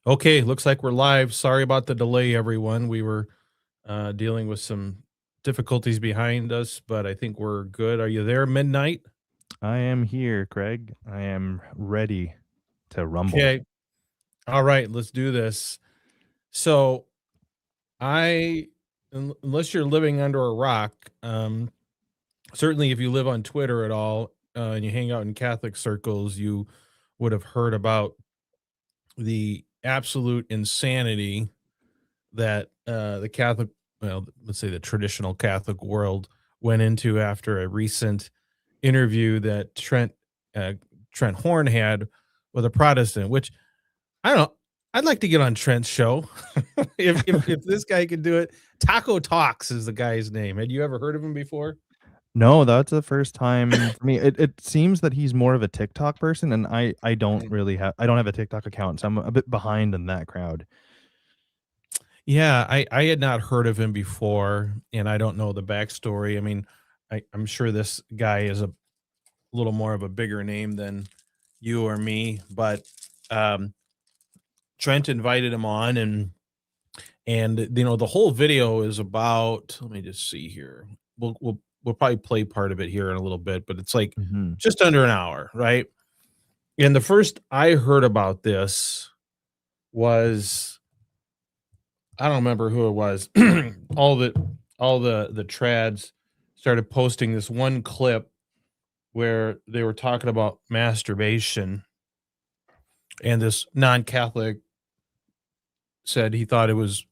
Okay, looks like we're live. Sorry about the delay, everyone. We were dealing with some difficulties behind us, but I think we're good. Are you there, Midnight? I am here, Craig. I am ready to rumble. Okay. All right, let's do this. So, unless you're living under a rock, certainly if you live on Twitter at all and you hang out in Catholic circles, you would have heard about the absolute insanity that the Catholic, well, let's say the traditional Catholic world went into after a recent interview that uh, Trent Horn had with a Protestant. Which I don't know. I'd like to get on Trent's show if this guy could do it. Taco Talks is the guy's name. Had you ever heard of him before? No, that's the first time for me. It seems that he's more of a TikTok person, and I don't really have a TikTok account, so I'm a bit behind in that crowd. Yeah, I had not heard of him before, and I don't know the backstory. I mean, I'm sure this guy is a little more of a bigger name than you or me, but um, Trent invited him on, and the whole video is about. Let me just see here. We'll probably play part of it here in a little bit, but it's like Mhm. just under an hour, right? And the first I heard about this was, I don't remember who it was. all the all the trads started posting this one clip where they were talking about masturbation, and this non-Catholic said he thought it was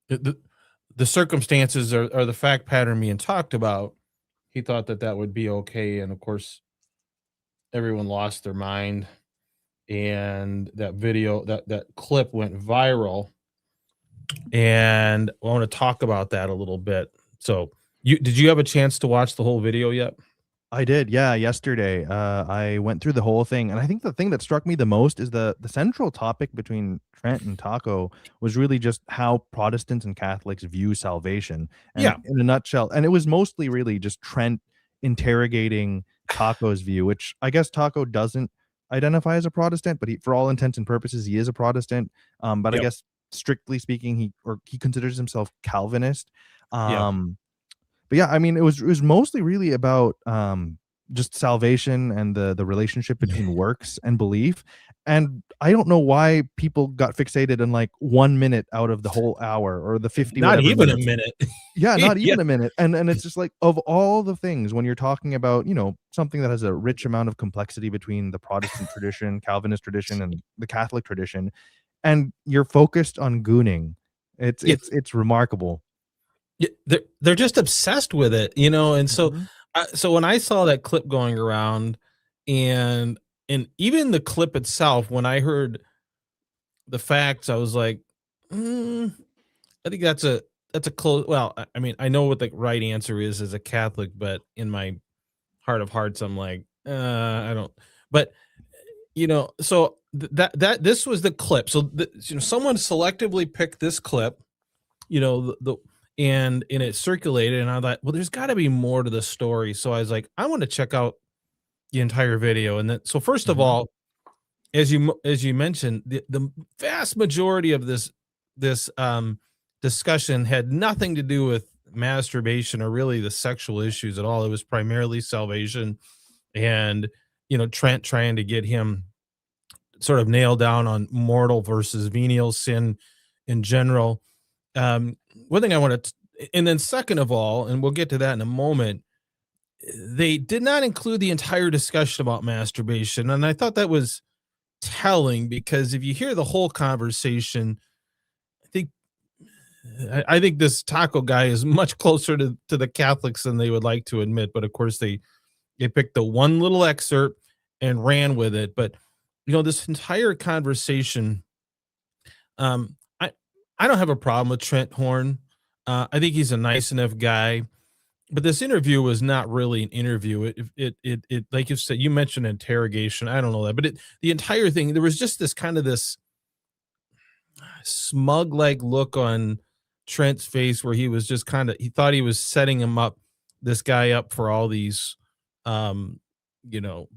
the circumstances or the fact pattern being talked about. He thought that that would be okay, and of course, everyone lost their mind, and that clip went viral. And I want to talk about that a little bit. So, did you have a chance to watch the whole video yet? I did, yeah, yesterday. I went through the whole thing, and I think the thing that struck me the most is the central topic between Trent and Taco was really just how Protestants and Catholics view salvation. And Yeah, in a nutshell, and it was mostly really just Trent interrogating Taco's view, which I guess Taco doesn't identify as a Protestant, but for all intents and purposes, he is a Protestant. But I yep, guess strictly speaking, he considers himself Calvinist. yep. But yeah, I mean, it was mostly really about just salvation and the relationship between works and belief. And I don't know why people got fixated in like 1 minute out of the whole hour or the 50 Not whatever even a minutes. minute. Yeah, not Yeah, even a minute. And it's just like of all the things when you're talking about, something that has a rich amount of complexity between the Protestant tradition, Calvinist tradition, and the Catholic tradition, and you're focused on gooning. It's yeah, it's it's remarkable. yeah, they're just obsessed with it, and so Mhm. so when I saw that clip going around, and even the clip itself, when I heard the facts, I was like, "Mm, I think that's a close." Well, I mean, I know what the right answer is as a Catholic, but in my heart of hearts, I'm like, I don't. But so that this was the clip. So someone selectively picked this clip, the and it circulated, and I thought, well, there's got to be more to the story. So I was like, I want to check out the entire video. And then, so first of Mhm. all, as you mentioned, the vast majority of this discussion had nothing to do with masturbation or really the sexual issues at all. It was primarily salvation, and Trent trying to get him sort of nailed down on mortal versus venial sin in general. One thing I want to, and then second of all, and we'll get to that in a moment, they did not include the entire discussion about masturbation, and I thought that was telling, because if you hear the whole conversation, I think I think this taco guy is much closer to the Catholics than they would like to admit. But of course, they picked the one little excerpt and ran with it. But this entire conversation, um, I I don't have a problem with Trent Horn. I think he's a nice enough guy. But this interview was not really an interview. It like you said, you mentioned interrogation. I don't know that, but the entire thing, there was just this smug like look on Trent's face where he was just he thought he was setting this guy up for all these, um, you know,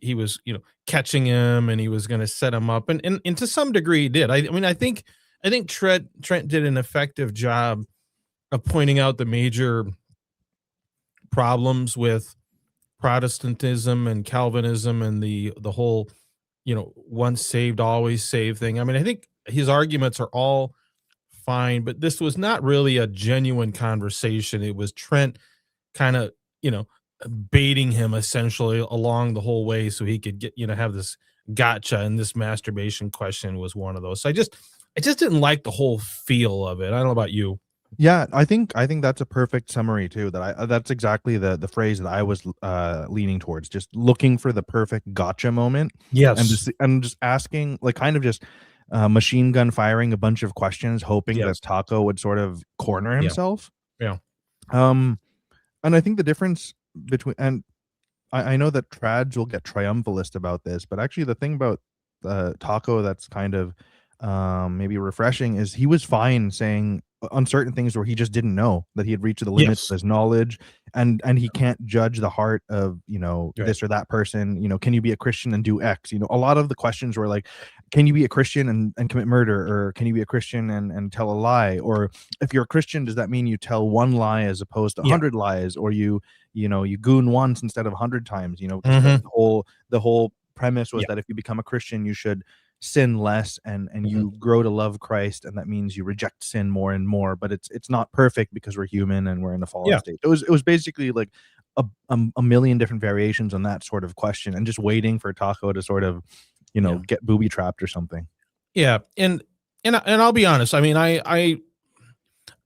he was, catching him, and he was going to set him up, and to some degree he did. I mean, I think Trent did an effective job of pointing out the major problems with Protestantism and Calvinism and the whole, once saved always saved thing. I mean, I think his arguments are all fine, but this was not really a genuine conversation. It was Trent kind of, baiting him essentially along the whole way so he could get, have this gotcha. And this masturbation question was one of those. So I just didn't like the whole feel of it. I don't know about you. Yeah, I think that's a perfect summary too. That's exactly the phrase that I was leaning towards. Just looking for the perfect gotcha moment, and Yes. just asking, like, kind of just machine gun firing a bunch of questions, hoping Yes. that Taco would sort of corner Yeah. himself. Yeah. Um, and I think the difference between, and I know that trads will get triumphalist about this, but actually the thing about Taco that's kind of maybe refreshing is he was fine saying on certain things where he just didn't know that he had reached the limits of Yes. his knowledge, and he can't judge the heart of Right. this or that person. Can you be a Christian and do X? A lot of the questions were like, can you be a Christian and commit murder, or can you be a Christian and tell a lie, or if you're a Christian, does that mean you tell one lie as opposed to Yeah. 100 lies, or you goon once instead of 100 times, because the Hmm. whole the whole premise was Yeah. that if you become a Christian, you should sin less, and Hmm. you grow to love Christ, and that means you reject sin more and more. But it's not perfect because we're human and we're in a fallen Yeah. state. It was basically like a million different variations on that sort of question, and just waiting for Taco to sort of Yeah. get booby trapped or something. Yeah. And I'll be honest. I mean, I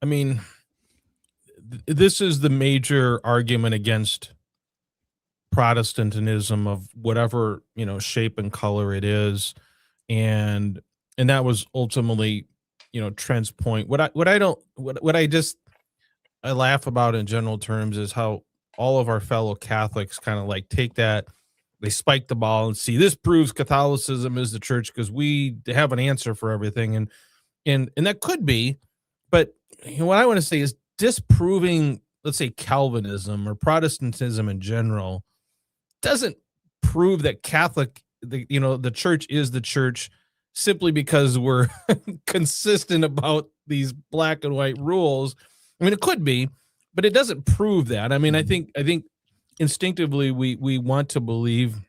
mean, this is the major argument against Protestantism of whatever, shape and color it is. And that was ultimately, Trent's point. What I don't what I just I laugh about in general terms is how all of our fellow Catholics kind of like take that, they spike the ball and see this proves Catholicism is the church because we have an answer for everything. And that could be, but what I want to say is disproving, let's say, Calvinism or Protestantism in general doesn't prove that the church is the church simply because we're consistent about these black and white rules. I mean, it could be, but it doesn't prove that. I mean, I Mhm. think I think instinctively we want to believe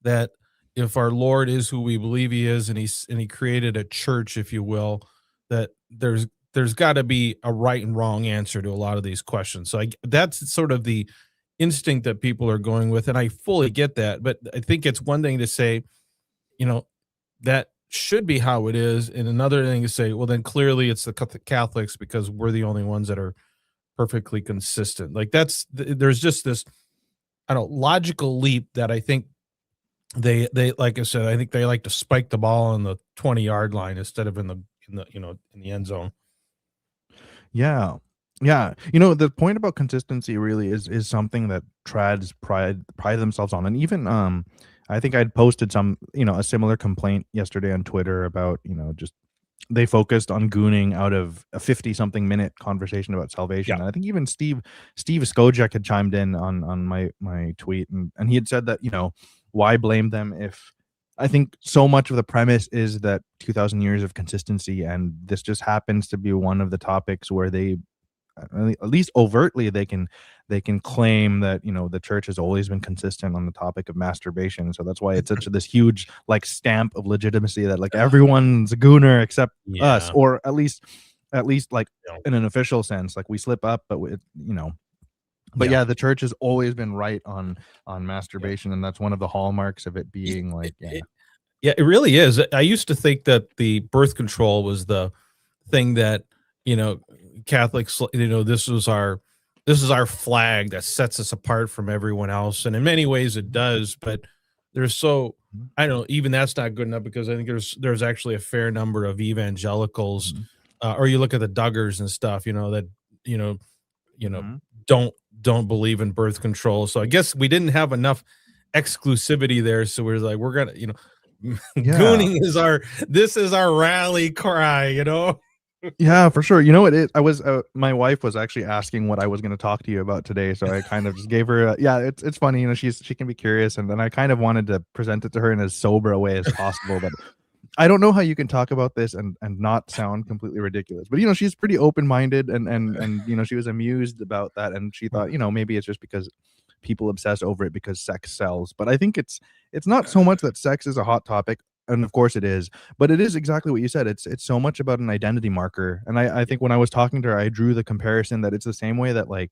that if our Lord is who we believe he is, and he created a church, if you will, that there's got to be a right and wrong answer to a lot of these questions. So that's sort of the instinct that people are going with, and I fully get that. But I think it's one thing to say, you know, that should be how it is, and another thing to say, well, then clearly it's the Catholics because we're the only ones that are perfectly consistent. Like there's just this, I don't know, logical leap that I think they like I said, I think they like to spike the ball on the 20-yard line instead of in the end zone. Yeah. Yeah. The point about consistency really is something that trads pride themselves on. And even I think I'd posted a similar complaint yesterday on Twitter about, just they focused on gooning out of a 50 something minute conversation about Yeah. salvation. And I think even Steve Skojak had chimed in on my tweet, and he had said that, why blame them if I think so much of the premise is that 2000 years of consistency, and this just happens to be one of the topics where they at least overtly they can claim that the church has always been consistent on the topic of masturbation. So that's why it's such this huge like stamp of legitimacy that like everyone's a gooner except us, Yeah. or at least like Yeah. in an official sense, like we slip up, but but Yeah. yeah, the church has always been right on Yeah. masturbation, and that's one of the hallmarks of it It, being like, yeah. it, yeah, it really is. I used to think that the birth control was the thing that, you know, Catholics, this is our flag that sets us apart from everyone else. And in many ways it does, but there's so Mhm, I don't know, even that's not good enough because I think there's actually a fair number of evangelicals, mhm, or you look at the Duggars and stuff, that, you know, you know, mhm. don't believe in birth control. So I guess we didn't have enough exclusivity there. So we're like, we're gonna, Yeah. gooning is our rally cry. Yeah, for sure. You know what? I was my wife was actually asking what I was going to talk to you about today, so I kind of just gave her. Yeah, it's funny. You know, she can be curious, and then I kind of wanted to present it to her in as sober a way as possible. But I don't know how you can talk about this and not sound completely ridiculous. But you know, she's pretty open minded, and you know, she was amused about that, and she thought, you know, maybe it's just because people obsess over it because sex sells. But I think it's not so much that sex is a hot topic, and of course it is, but it is exactly what you said. It's so much about an identity marker. And I think when I was talking to her, I drew the comparison that it's the same way that like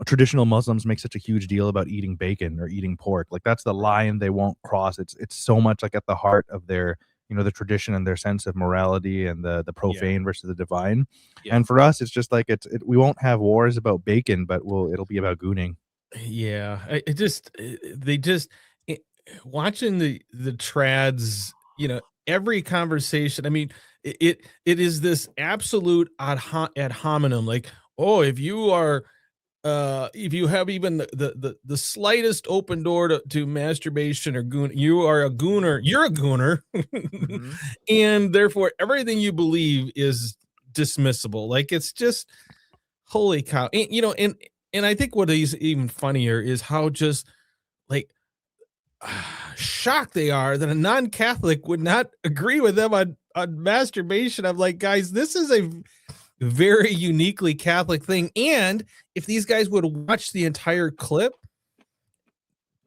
traditional Muslims make such a huge deal about eating bacon or eating pork. Like that's the line they won't cross. It's so much like at the heart of their, you know, the tradition and their sense of morality and the Yeah. profane versus the divine. Yeah. And for us, it's just like we won't have wars about bacon, but it'll be about gooning. Yeah, it just they just it, watching the trads, every conversation. I mean, it is this absolute ad hominem. Like, oh, if you have even the slightest open door to masturbation or goon, you are a gooner. You're a gooner, Mhm. and therefore everything you believe is dismissible. Like it's just holy cow. And I think what is even funnier is how just like shocked they are that a non-Catholic would not agree with them on masturbation. I'm like, guys, this is a very uniquely Catholic thing. And if these guys would watch the entire clip,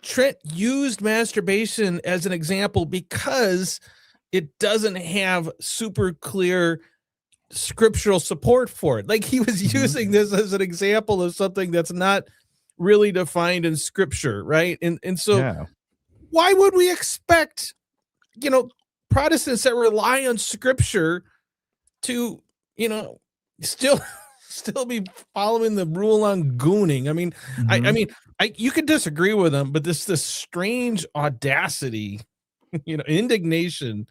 Trent used masturbation as an example because it doesn't have super clear scriptural support for it. Like he was Mhm. using this as an example of something that's not really defined in scripture, right? And so Yeah. why would we expect, you know, Protestants that rely on scripture to, you know, still still be following the rule on gooning? I mean, I Mhm. mean, you could disagree with them, but this strange audacity, indignation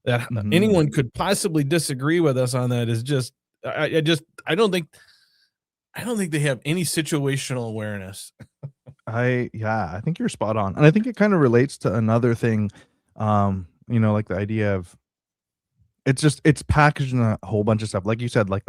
that Mhm. anyone could possibly disagree with us on that is just I just I don't think they have any situational awareness. I think you're spot on. And I think it kind of relates to another thing, you know, like the idea of it's packaged in a whole bunch of stuff. Like you said, like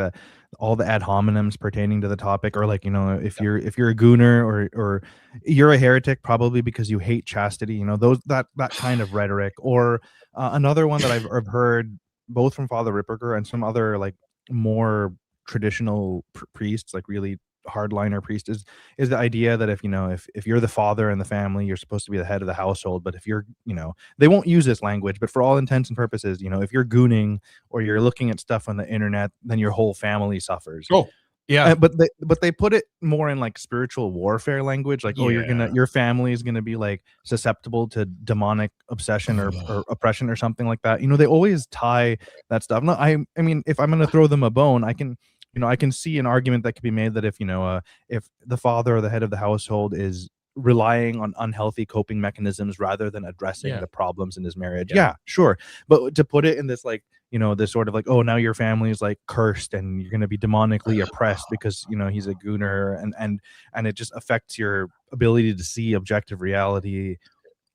all the ad hominems pertaining to the topic, or like, you know, if you're a gooner or you're a heretic probably because you hate chastity, you know, those that kind of rhetoric. Or another one that I've heard both from Father Ripperger and some other like more traditional priests, like really hardliner priest, is the idea that if you know if you're the father in the family, you're supposed to be the head of the household. But if you're, you know, they won't use this language, but for all intents and purposes, you know, if you're gooning or you're looking at stuff on the internet, then your whole family suffers. Oh, yeah. But they put it more in like spiritual warfare language, like, oh, Yeah. your family is gonna be like susceptible to demonic obsession or oppression or something like that. You know, they always tie that stuff. No, I mean, if I'm gonna throw them a bone, I can, you know, I can see an argument that could be made that if, you know, if the father or the head of the household is relying on unhealthy coping mechanisms rather than addressing Yeah. the problems in his marriage, Yeah. yeah, sure. But to put it in this like, you know, this sort of like, oh, now your family is like cursed and you're going to be demonically oppressed because, you know, he's a gooner, and it just affects your ability to see objective reality.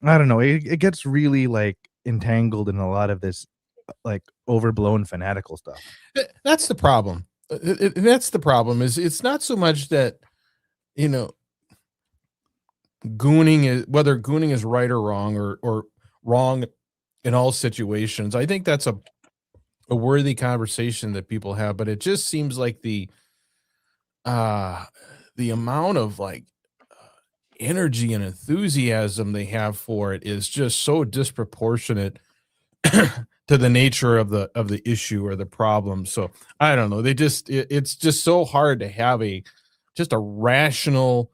I don't know. It gets really like entangled in a lot of this like overblown fanatical stuff. That's the problem. That's the problem is it's not so much that, you know, gooning is whether gooning is right or wrong or wrong in all situations. I think that's a worthy conversation that people have, but it just seems like uh the amount of like energy and enthusiasm they have for it is just so disproportionate to the nature of the issue or the problem. So I don't know. It's just so hard to have a just a rational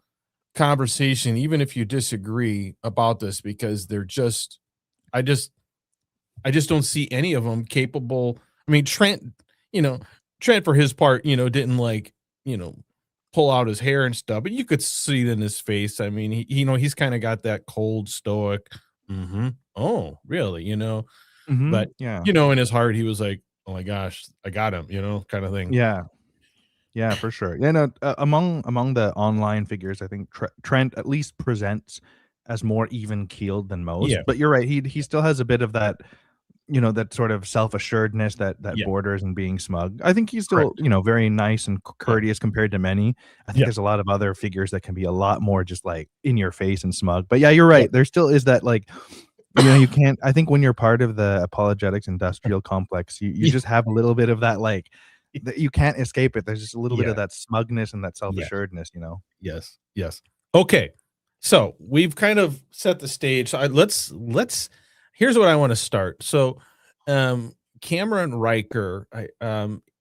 conversation, even if you disagree about this, because I just I just don't see any of them capable. I mean, you know, Trent for his part, didn't like, you know, pull out his hair and stuff, but you could see it in his face. I mean, he's kind of got that cold, stoic, oh, really, Hmm. but Yeah. in his heart, he was like, oh my gosh, I got him, kind of thing. Yeah. Yeah, for sure. Yeah, no, among the online figures, I think Trent at least presents as more even keeled than most. Yeah. But you're right, he still has a bit of that. you know, that sort of self-assuredness that Yeah. borders and being smug. I think he's still, Correct. you know, very nice and Yeah. courteous compared to many. I think Yeah. there's a lot of other figures that can be a lot more just like in your face and smug. But yeah, you're Yeah. right. There still is that like, you know, you can't, I think when you're part of the apologetics industrial complex, you Yeah. just have a little bit of that like that you can't escape it. There's just a little bit of Yeah. that smugness and that Yeah. self-assuredness, you know. Yes. Yes. Okay. So we've kind of set the stage. So let's here's what I want to start. So Cameron Riker,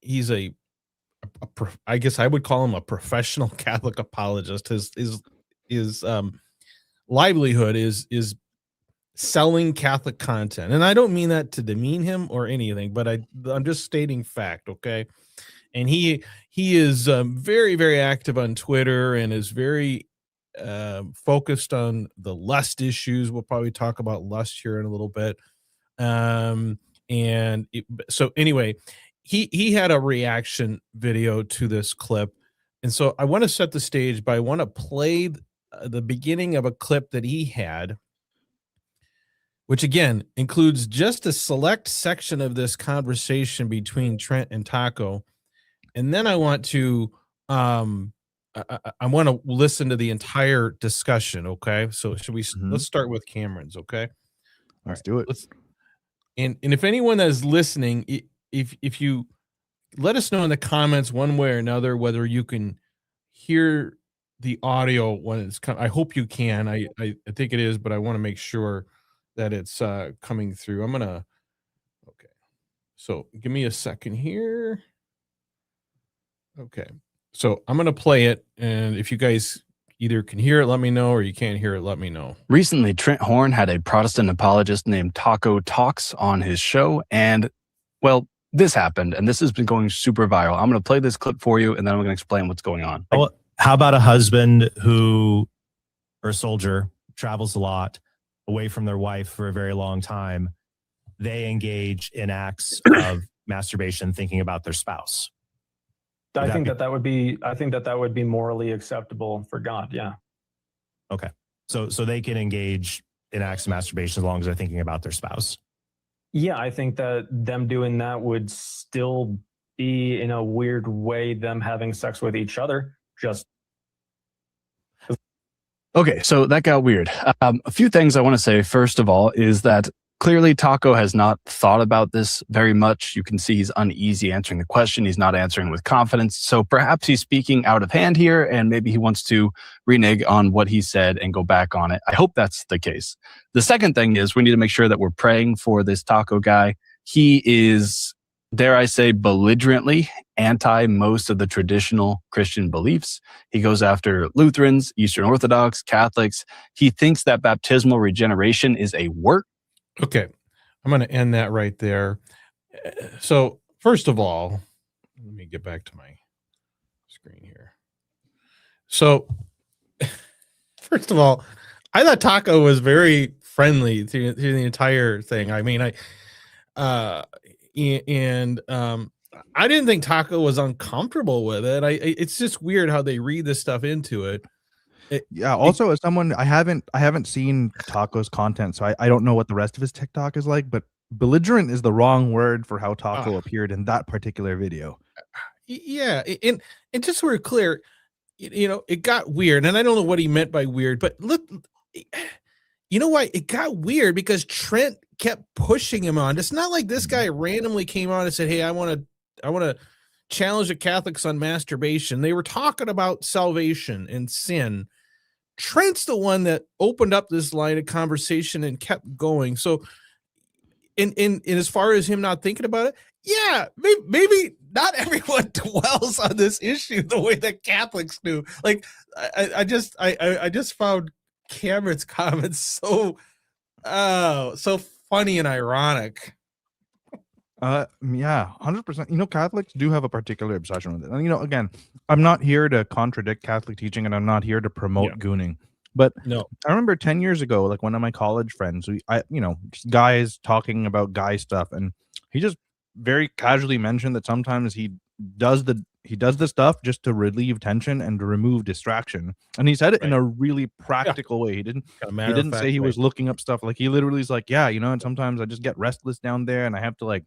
he's I guess I would call him a professional Catholic apologist. His livelihood is selling Catholic content. And I don't mean that to demean him or anything, but I'm just stating fact, okay? And he is very, very active on Twitter and is very focused on the lust issues. We'll probably talk about lust here in a little bit. So anyway, he had a reaction video to this clip, and so I want to set the stage, but I want to play the beginning of a clip that he had, which again includes just a select section of this conversation between Trent and Taco, and then I want to I want to listen to the entire discussion. Okay, so should we? Mhm. Let's start with Cameron's. Okay, all Let's right. do it. Let's and if anyone that is listening, if you let us know in the comments one way or another whether you can hear the audio when it's coming. I hope you can. I think it is, but I want to make sure that it's coming through. I'm gonna okay. So give me a second here. Okay. So I'm gonna play it, and if you guys either can hear it, let me know, or you can't hear it, let me know. Recently, Trent Horn had a Protestant apologist named Taco Talks on his show. And, well, this happened, and this has been going super viral. I'm going to play this clip for you, and then I'm going to explain what's going on. Oh, how about a husband who, or a soldier, travels a lot away from their wife for a very long time? They engage in acts of masturbation thinking about their spouse. I think that would be morally acceptable for God. Yeah. Okay. So they can engage in acts of masturbation as long as they're thinking about their spouse. Yeah, I think that them doing that would still be, in a weird way, them having sex with each other. Just Okay, so that got weird. A few things I want to say, first of all, is that clearly Taco has not thought about this very much. You can see he's uneasy answering the question. He's not answering with confidence. So perhaps he's speaking out of hand here, and maybe he wants to renege on what he said and go back on it. I hope that's the case. The second thing is we need to make sure that we're praying for this Taco guy. He is, dare I say, belligerently anti most of the traditional Christian beliefs. He goes after Lutherans, Eastern Orthodox, Catholics. He thinks that baptismal regeneration is a work. Okay, I'm going to end that right there. So first of all, let me get back to my screen here. So first of all, I thought Taco was very friendly through the entire thing. I mean, I didn't think Taco was uncomfortable with it. It's just weird how they read this stuff into it. Yeah. Also, as someone, I haven't seen Taco's content, so I don't know what the rest of his TikTok is like. But belligerent is the wrong word for how Taco appeared in that particular video. Yeah, and just so we're clear, you know, it got weird, and I don't know what he meant by weird, but look, you know why it got weird? Because Trent kept pushing him on. It's not like this guy randomly came on and said, "Hey, I want to challenge the Catholics on masturbation." They were talking about salvation and sin. Trent's the one that opened up this line of conversation and kept going. So, in as far as him not thinking about it, yeah, maybe not everyone dwells on this issue the way that Catholics do. Like, I just found Cameron's comments so funny and ironic. Yeah, 100%. You know, Catholics do have a particular obsession with it. And, you know, again, I'm not here to contradict Catholic teaching, and I'm not here to promote gooning. But No, I remember 10 years ago, like one of my college friends, just guys talking about guy stuff, and he just very casually mentioned that sometimes he'd does the stuff just to relieve tension and to remove distraction. And he said it in Right. a really practical way. He Kind of he matter of didn't fact say he way. was looking up stuff. Like he literally is like, yeah, and sometimes I just get restless down there and I have to like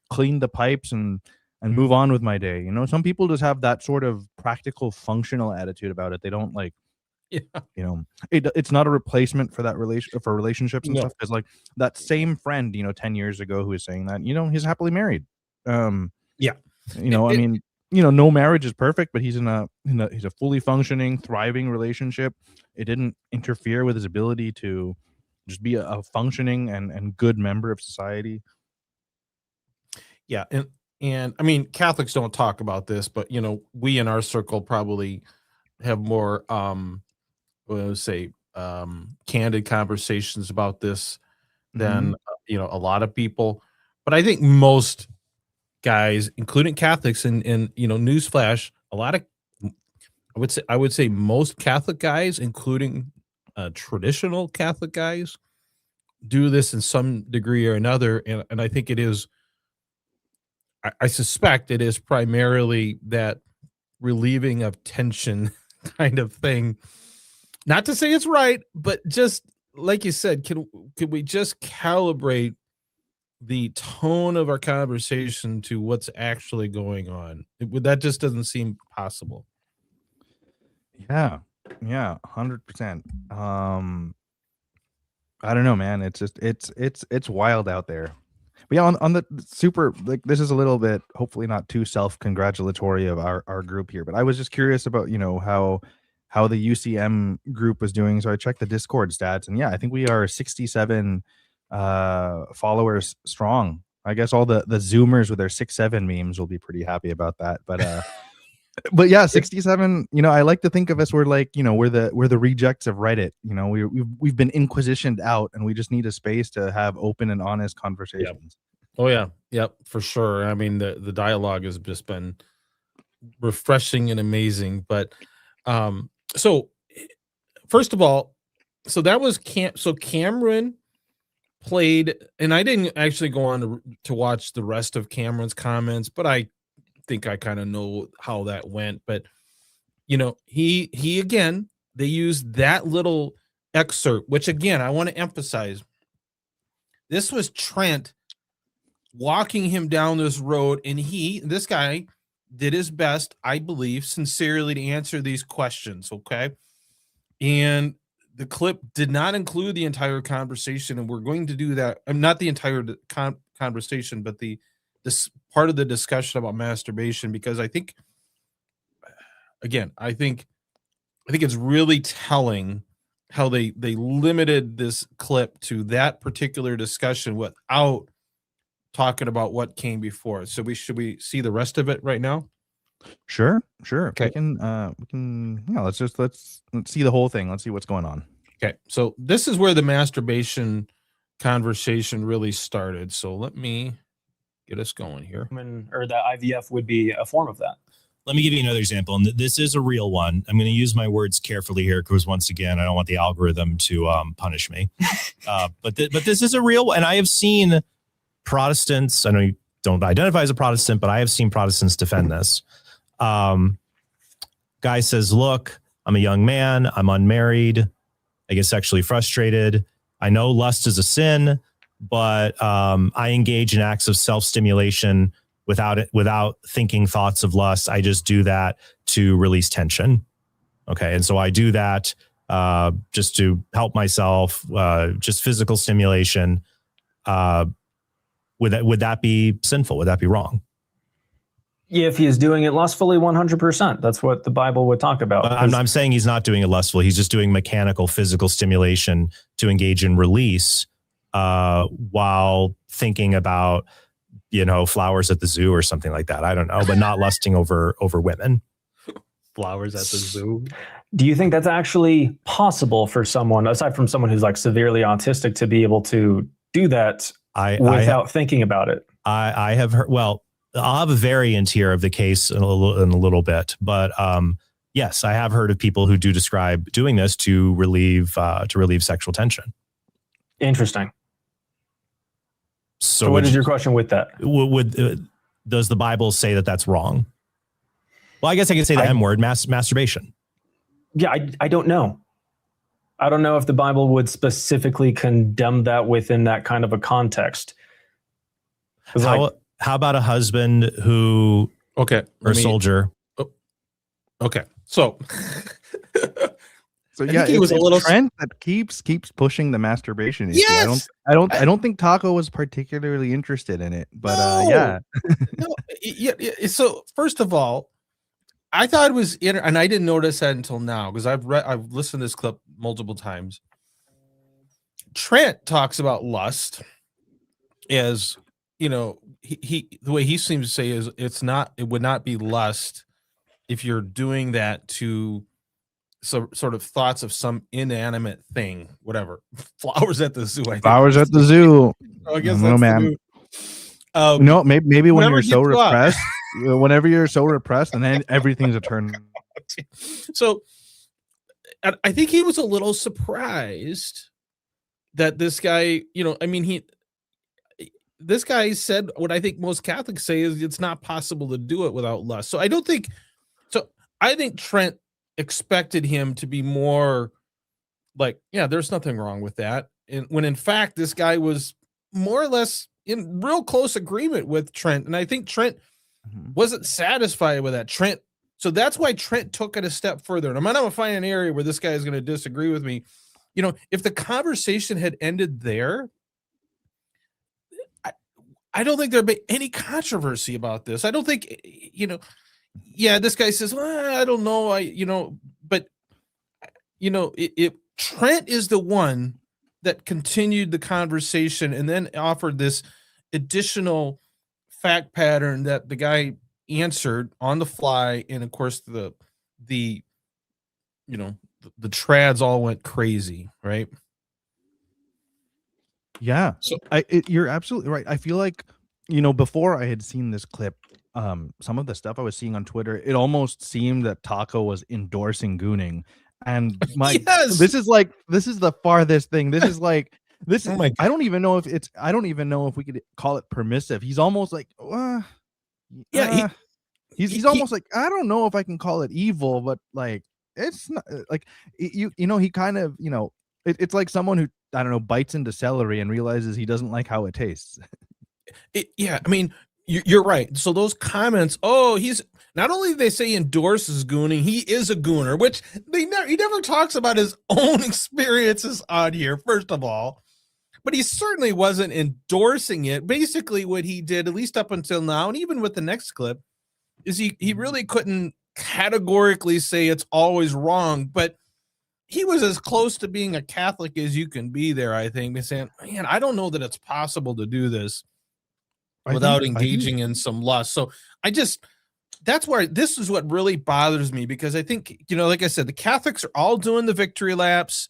clean the pipes and move on with my day. Some people just have that sort of practical, functional attitude about it. They don't like, Yeah. it's not a replacement for that for relationships and No. stuff. Because like that same friend, 10 years ago who was saying that, he's happily married. Yeah. I mean, no marriage is perfect, but he's in he's a fully functioning, thriving relationship. It didn't interfere with his ability to just be a functioning and good member of society. Yeah, and I mean, Catholics don't talk about this, but we in our circle probably have more candid conversations about this than a lot of people. But I think most guys, including Catholics, and newsflash, a lot of I would say most Catholic guys, including traditional Catholic guys, do this in some degree or another, and I think it is. I suspect it is primarily that relieving of tension kind of thing. Not to say it's right, but just like you said, could we just calibrate the tone of our conversation to what's actually going on? That just doesn't seem possible. Yeah, 100%. I don't know, man. It's just it's wild out there. But yeah, on the super, like, this is a little bit hopefully not too self-congratulatory of our group here, but I was just curious about how the UCM group was doing. So I checked the Discord stats, and yeah, I think we are 67 followers strong. I guess all the Zoomers with their 6'7" memes will be pretty happy about that. But yeah, 67. I like to think of us, we're like, we're the rejects of Reddit. We've been inquisitioned out, and we just need a space to have open and honest conversations. Oh yeah, yep, for sure. I mean, the dialogue has just been refreshing and amazing. But so first of all, so that was Cameron played, and I didn't actually go on to watch the rest of Cameron's comments, but I think I kind of know how that went. But he again, they used that little excerpt, which again I want to emphasize, this was Trent walking him down this road, and this guy did his best, I believe, sincerely, to answer these questions. Okay. And the clip did not include the entire conversation, and we're going to do that. Not the entire conversation, but this part of the discussion about masturbation, because I think it's really telling how they limited this clip to that particular discussion without talking about what came before. So should we see the rest of it right now? Sure. Okay. We can yeah, let's see the whole thing. Let's see what's going on. Okay. So this is where the masturbation conversation really started. So let me get us going here. Or that IVF would be a form of that. Let me give you another example, and this is a real one. I'm going to use my words carefully here because, once again, I don't want the algorithm to punish me. But this is a real one, and I have seen Protestants. I know you don't identify as a Protestant, but I have seen Protestants defend this. Guy says, "Look, I'm a young man. I'm unmarried. I get sexually frustrated. I know lust is a sin, but I engage in acts of self-stimulation without thinking thoughts of lust. I just do that to release tension." Okay. And so I do that just to help myself, just physical stimulation. Would that be sinful? Would that be wrong? Yeah, if he is doing it lustfully, 100%. That's what the Bible would talk about. I'm saying he's not doing it lustfully. He's just doing mechanical, physical stimulation to engage in release while thinking about, flowers at the zoo or something like that. I don't know, but not lusting over women. Flowers at the zoo. Do you think that's actually possible for someone, aside from someone who's like severely autistic, to be able to do that without thinking about it? I have heard, well, I'll have a variant here of the case in a little bit, but yes, I have heard of people who do describe doing this to relieve sexual tension. Interesting. So what is your question with that? does the Bible say that that's wrong? Well, I guess I can say the M word, masturbation. Yeah, I don't know. I don't know if the Bible would specifically condemn that within that kind of a context. How about a husband who, or a soldier? Okay, so So yeah, he was a little Trent that keeps pushing the masturbation issue. Yes! I don't think Taco was particularly interested in it, but yeah. No, yeah. So first of all, I thought it was and I didn't notice that until now because I've listened to this clip multiple times. Trent talks about lust as, he the way he seems to say is it would not be lust if you're doing that to sort of thoughts of some inanimate thing, whatever. Flowers at the zoo. I think. Flowers at the zoo. Oh, I guess no, that's man. No, maybe when you're so repressed, whenever you're so repressed, and then everything's a turn. So I think he was a little surprised that this guy, this guy said what I think most Catholics say is it's not possible to do it without lust. So I think Trent expected him to be more like, yeah, there's nothing wrong with that. And when in fact, this guy was more or less in real close agreement with Trent. And I think Trent wasn't satisfied with that. So that's why Trent took it a step further. And I'm going to find an area where this guy is going to disagree with me. If the conversation had ended there, I don't think there'd be any controversy about this. I don't think, this guy says, well, I don't know. But Trent is the one that continued the conversation and then offered this additional fact pattern that the guy answered on the fly. And of course the trads all went crazy, right? Yeah. So you're absolutely right. I feel like, before I had seen this clip, some of the stuff I was seeing on Twitter, it almost seemed that Taco was endorsing gooning. And this is the farthest thing. This is like this. Oh I don't even know if we could call it permissive. He's almost like, he's almost like, I don't know if I can call it evil, but like it's not like he kind of, it's like someone who, I don't know, bites into celery and realizes he doesn't like how it tastes. I mean, you're right. So those comments, he's not only they say endorses gooning, he is a gooner, which he never talks about his own experiences on here, first of all, but he certainly wasn't endorsing it. Basically what he did, at least up until now, and even with the next clip, is he really couldn't categorically say it's always wrong, but he was as close to being a Catholic as you can be there, I think, by saying, man, I don't know that it's possible to do this without engaging in some lust. So that's where this is what really bothers me, because I think, like I said, the Catholics are all doing the victory laps,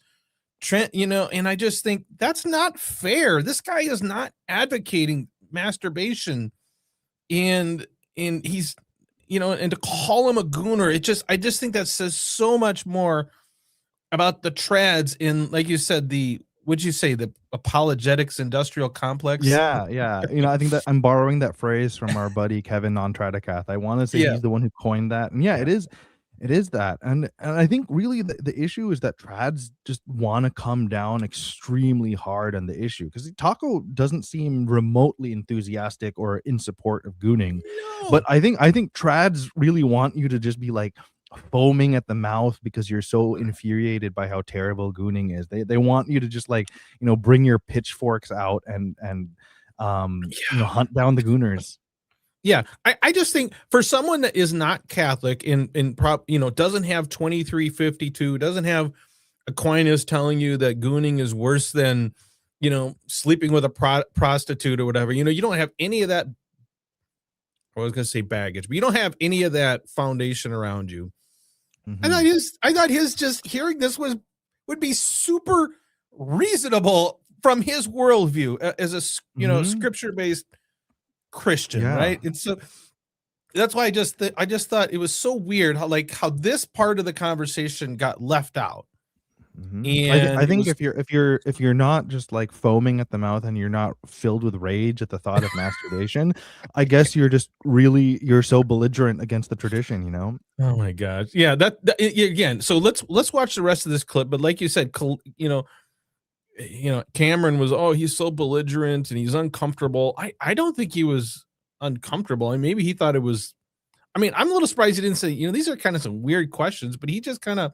Trent, and I just think that's not fair. This guy is not advocating masturbation, and he's, and to call him a gooner, I just think that says so much more about the trads in, like you said, the apologetics industrial complex. Yeah. I think that I'm borrowing that phrase from our buddy Kevin on Tradicath. I want to say he's the one who coined that. And it is that. And I think really the issue is that trads just want to come down extremely hard on the issue, because Taco doesn't seem remotely enthusiastic or in support of gooning. No. But I think trads really want you to just be like foaming at the mouth because you're so infuriated by how terrible gooning is. They want you to just bring your pitchforks out and hunt down the gooners. Yeah, I just think for someone that is not Catholic and doesn't have 2352, doesn't have Aquinas telling you that gooning is worse than sleeping with a prostitute or whatever. You don't have any of that. I was going to say baggage, but you don't have any of that foundation around you. Mm-hmm. I thought his just hearing this would be super reasonable from his worldview as a scripture-based Christian, right? And so that's why I just thought it was so weird how this part of the conversation got left out. And I think if you're not just like foaming at the mouth and you're not filled with rage at the thought of masturbation, I guess you're so belligerent against the tradition, you know? oh my gosh, yeah, again. So let's watch the rest of this clip. But like you said, Cameron was, oh, he's so belligerent and he's uncomfortable. I don't think he was uncomfortable. And maybe he thought it was. I mean, I'm a little surprised he didn't say, these are kind of some weird questions, but he just kind of,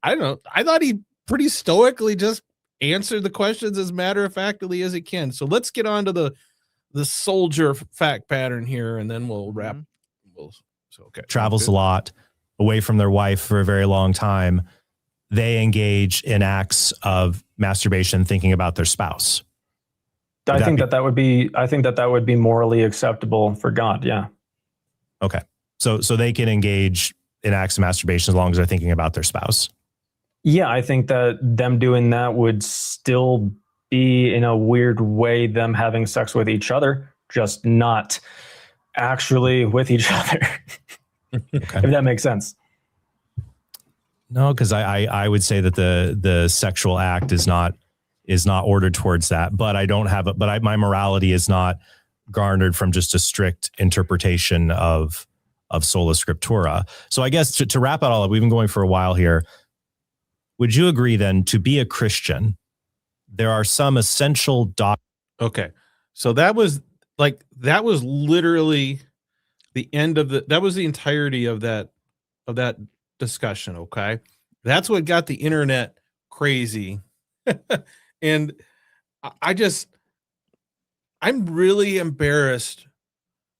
I don't know. I thought he pretty stoically just answered the questions as matter of factly as he can. So let's get on to the soldier fact pattern here, and then we'll wrap. Okay. Travels a lot, away from their wife for a very long time. They engage in acts of masturbation, thinking about their spouse. I think that would be morally acceptable for God. Yeah. Okay. So they can engage in acts of masturbation as long as they're thinking about their spouse. Yeah, I think that them doing that would still be, in a weird way, them having sex with each other, just not actually with each other. Okay. If that makes sense. No, because I would say that the sexual act is not ordered towards that, but my morality is not garnered from just a strict interpretation of sola scriptura. So I guess to wrap it all up, we've been going for a while here. Would you agree then, to be a Christian, there are some essential Okay. So that was literally the end of that was the entirety of that discussion. Okay. That's what got the internet crazy. And I'm really embarrassed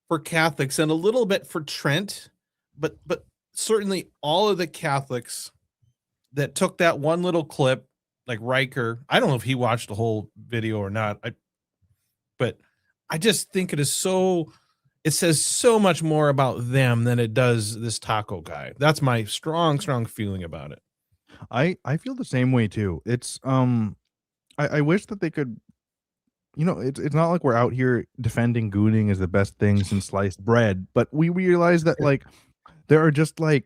for Catholics and a little bit for Trent, but certainly all of the Catholics that took that one little clip, like Riker. I don't know if he watched the whole video or not. But I just think it says so much more about them than it does this taco guy. That's my strong feeling about it. I feel the same way too. It's I wish that they could, it's not like we're out here defending gooning as the best thing since sliced bread, but we realize that like there are just like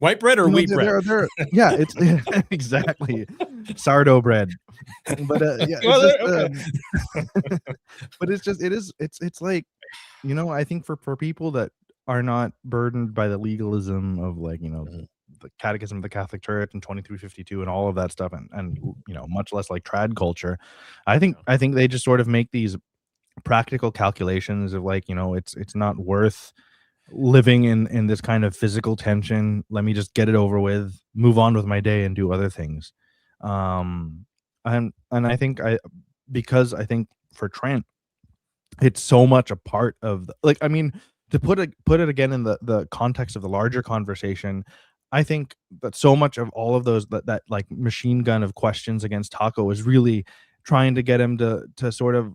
white bread or wheat bread. Yeah, it's exactly sourdough bread. But yeah, but it's like, I think for people that are not burdened by the legalism of like, the Catechism of the Catholic Church and 2352 and all of that stuff, and much less like trad culture, I think they just sort of make these practical calculations of like, it's not worth living in this kind of physical tension. Let me just get it over with, move on with my day, and do other things. And I think because I think for Trent, it's so much a part of to put it again in the context of the larger conversation. I think that so much of all of those that like machine gun of questions against Taco is really trying to get him to sort of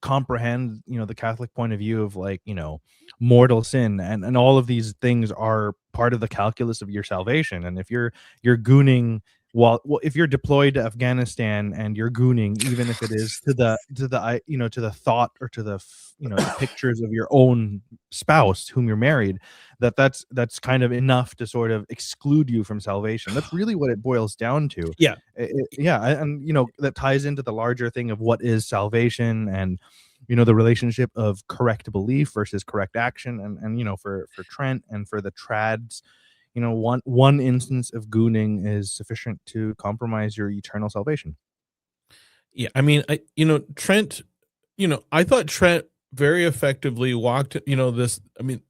comprehend, the Catholic point of view of like, mortal sin, and all of these things are part of the calculus of your salvation. And if you're gooning if you're deployed to Afghanistan and you're gooning, even if it is to the thought or to the pictures of your own spouse whom you're married, that's kind of enough to sort of exclude you from salvation. That's really what it boils down to. Yeah. And that ties into the larger thing of what is salvation, and the relationship of correct belief versus correct action. And for Trent and for the trads, one instance of gooning is sufficient to compromise your eternal salvation. Yeah, I mean, Trent, I thought Trent very effectively walked, this. I mean,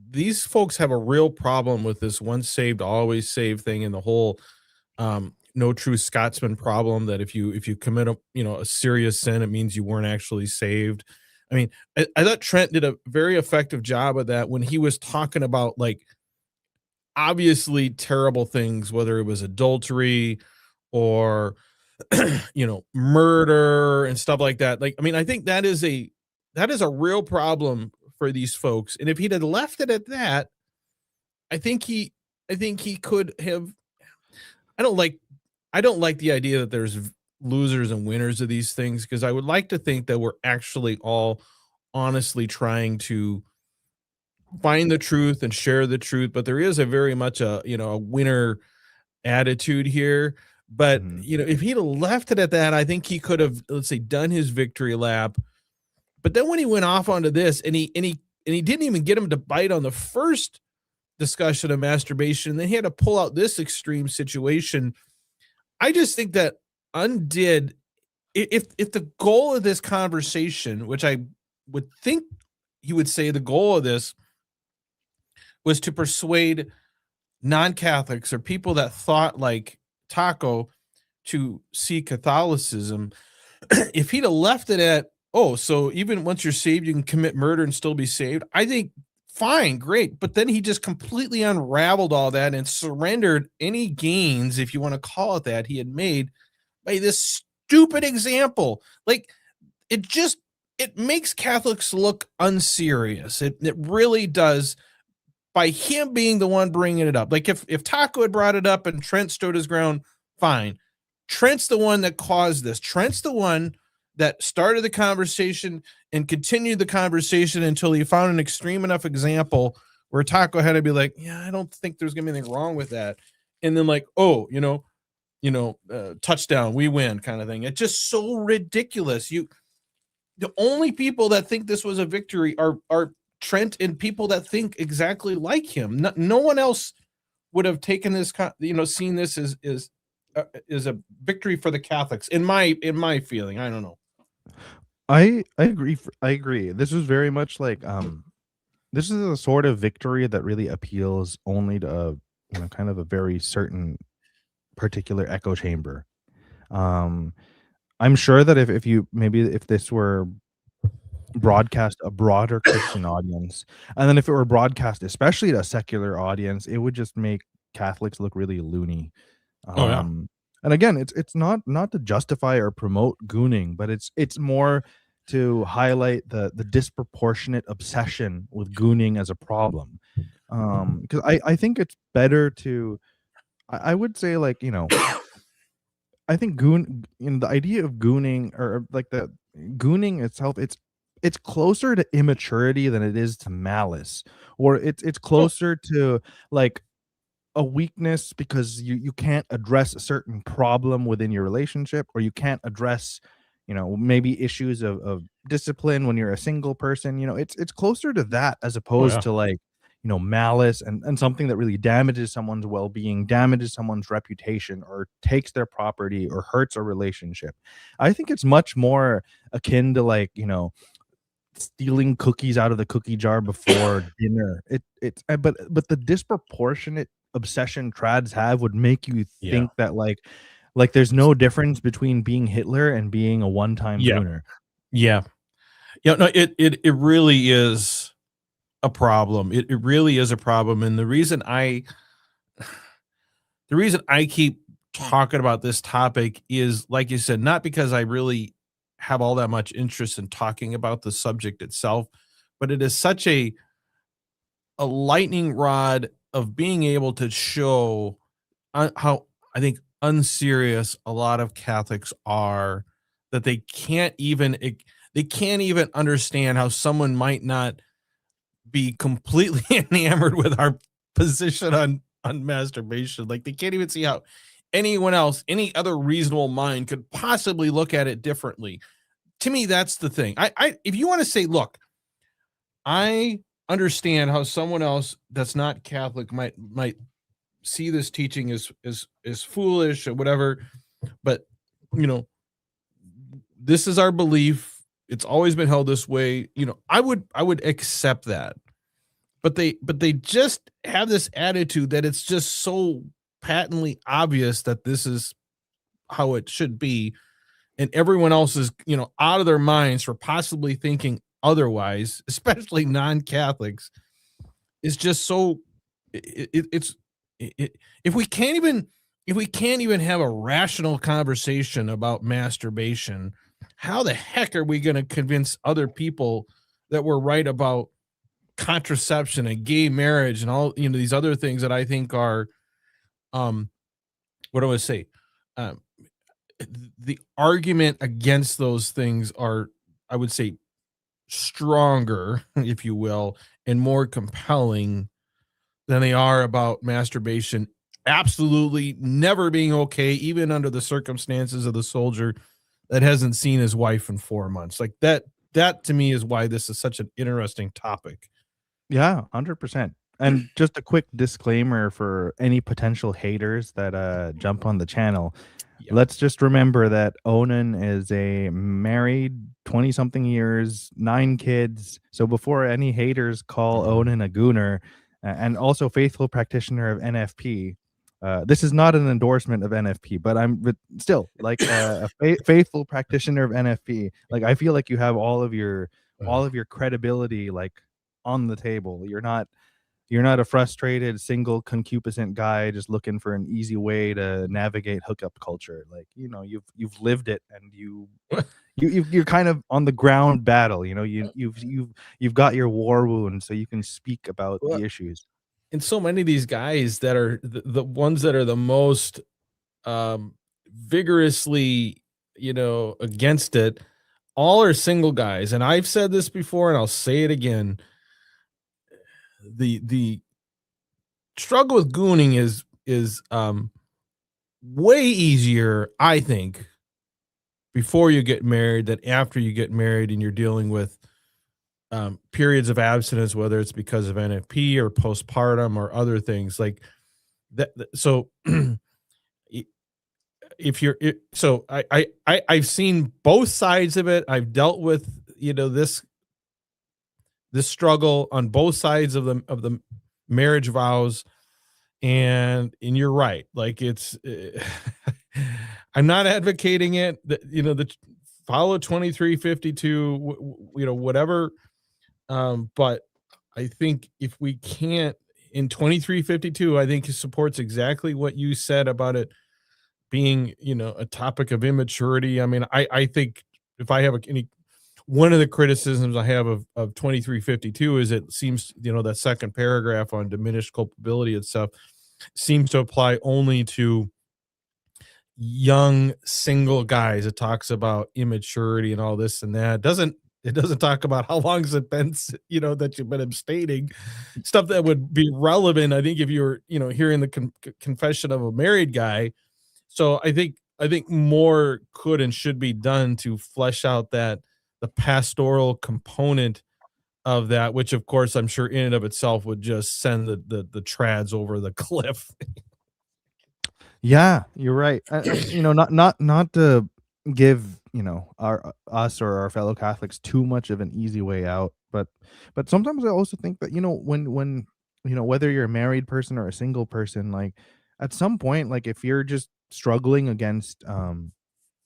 these folks have a real problem with this once saved, always saved thing, and the whole no true Scotsman problem, that if you commit a serious sin, it means you weren't actually saved. I mean, I thought Trent did a very effective job of that when he was talking about like obviously terrible things, whether it was adultery or murder and stuff like that. Like, I mean, I think that is a real problem for these folks. And if he'd had left it at that, I think he could have. I don't like the idea that there's losers and winners of these things, because I would like to think that we're actually all honestly trying to find the truth and share the truth. But there is a very much a winner attitude here. But Mhm. if he'd have left it at that, I think he could have, let's say, done his victory lap. But then when he went off onto this, and he didn't even get him to bite on the first discussion of masturbation, then he had to pull out this extreme situation. I just think that undid, if the goal of this conversation, which I would think he would say the goal of this was to persuade non-Catholics or people that thought like Taco to see Catholicism, if he'd have left it at, oh, so even once you're saved, you can commit murder and still be saved, I think fine, great. But then he just completely unraveled all that and surrendered any gains, if you want to call it that, he had made by this stupid example. Like, it makes Catholics look unserious. It really does, by him being the one bringing it up. Like, if Taco had brought it up and Trent stood his ground, fine. Trent's the one that caused this. Trent's the one that started the conversation and continued the conversation until he found an extreme enough example where Taco had to be like, yeah, I don't think there's gonna be anything wrong with that. And then like, oh, touchdown, we win, kind of thing. It's just so ridiculous. The only people that think this was a victory are Trent and people that think exactly like him. No one else would have taken this, seen this as a victory for the Catholics. In my feeling, I don't know. I agree. I agree. This was very much like this is a sort of victory that really appeals only to kind of a very certain particular echo chamber. I'm sure that if this were broadcast a broader Christian audience, and then if it were broadcast especially to a secular audience, it would just make Catholics look really loony. Oh, yeah. And again, it's not to justify or promote gooning, but it's more to highlight the disproportionate obsession with gooning as a problem. Because I think it's better to, I would say, like, I think the idea of gooning, or like the gooning itself, it's closer to immaturity than it is to malice, or it's closer to like a weakness because you can't address a certain problem within your relationship, or you can't address maybe issues of discipline when you're a single person. It's closer to that as opposed yeah. to like malice and something that really damages someone's well-being, damages someone's reputation, or takes their property, or hurts a relationship. I think it's much more akin to like stealing cookies out of the cookie jar before dinner. But the disproportionate obsession trads have would make you think that like there's no difference between being Hitler and being a one-time gooner. Yeah. No, it really is a problem. It really is a problem. And the reason I keep talking about this topic is, like you said, not because I really have all that much interest in talking about the subject itself, but it is such a lightning rod of being able to show how, I think, unserious a lot of Catholics are, that they can't even understand how someone might not be completely enamored with our position on masturbation. Like, they can't even see how anyone else, any other reasonable mind, could possibly look at it differently. To me, that's the thing. If you want to say, look, I understand how someone else that's not Catholic might see this teaching as foolish or whatever, but this is our belief. It's always been held this way. I would accept that. But they just have this attitude that it's just so patently obvious that this is how it should be, and everyone else is out of their minds for possibly thinking otherwise, especially non-Catholics. Is just so if we can't even have a rational conversation about masturbation, how the heck are we going to convince other people that we're right about contraception and gay marriage and all these other things that I think are what do I say, the argument against those things are, I would say, stronger, if you will, and more compelling than they are about masturbation absolutely never being okay, even under the circumstances of the soldier that hasn't seen his wife in 4 months. Like that to me is why this is such an interesting topic. Yeah, 100%. And just a quick disclaimer for any potential haters that jump on the channel. Yeah. Let's just remember that Onan is a married 20 something years, 9 kids. So before any haters call Onan a gooner, and also faithful practitioner of NFP, this is not an endorsement of NFP, but still like a faithful practitioner of NFP. Like I feel like you have all of your credibility like on the table. You're not a frustrated single concupiscent guy just looking for an easy way to navigate hookup culture. Like, you know, you've lived it, and you're kind of on the ground battle. You know, you've got your war wound, so you can speak about Well, the issues. and so many of these guys that are the ones that are the most vigorously, against it, all are single guys. And I've said this before, and I'll say it again. The struggle with gooning is way easier, I think, before you get married than after you get married and you're dealing with periods of abstinence, whether it's because of NFP or postpartum or other things like that. So I've seen both sides of it. I've dealt with this struggle on both sides of the marriage vows, and you're right. Like it's I'm not advocating it. The follow 2352, whatever. But I think if we can't in 2352, I think it supports exactly what you said about it being, a topic of immaturity. I mean, I think if I have one of the criticisms I have of 2352 is it seems, that second paragraph on diminished culpability and stuff seems to apply only to young single guys. It talks about immaturity and all this and that. It doesn't talk about how long has it been, that you've been abstaining, stuff that would be relevant, I think, if you're, hearing the confession of a married guy. So I think more could and should be done to flesh out the pastoral component of that, which of course I'm sure in and of itself would just send the trads over the cliff. Yeah, you're right. Not to give us or our fellow Catholics too much of an easy way out, but sometimes I also think that when whether you're a married person or a single person, like at some point, like if you're just struggling against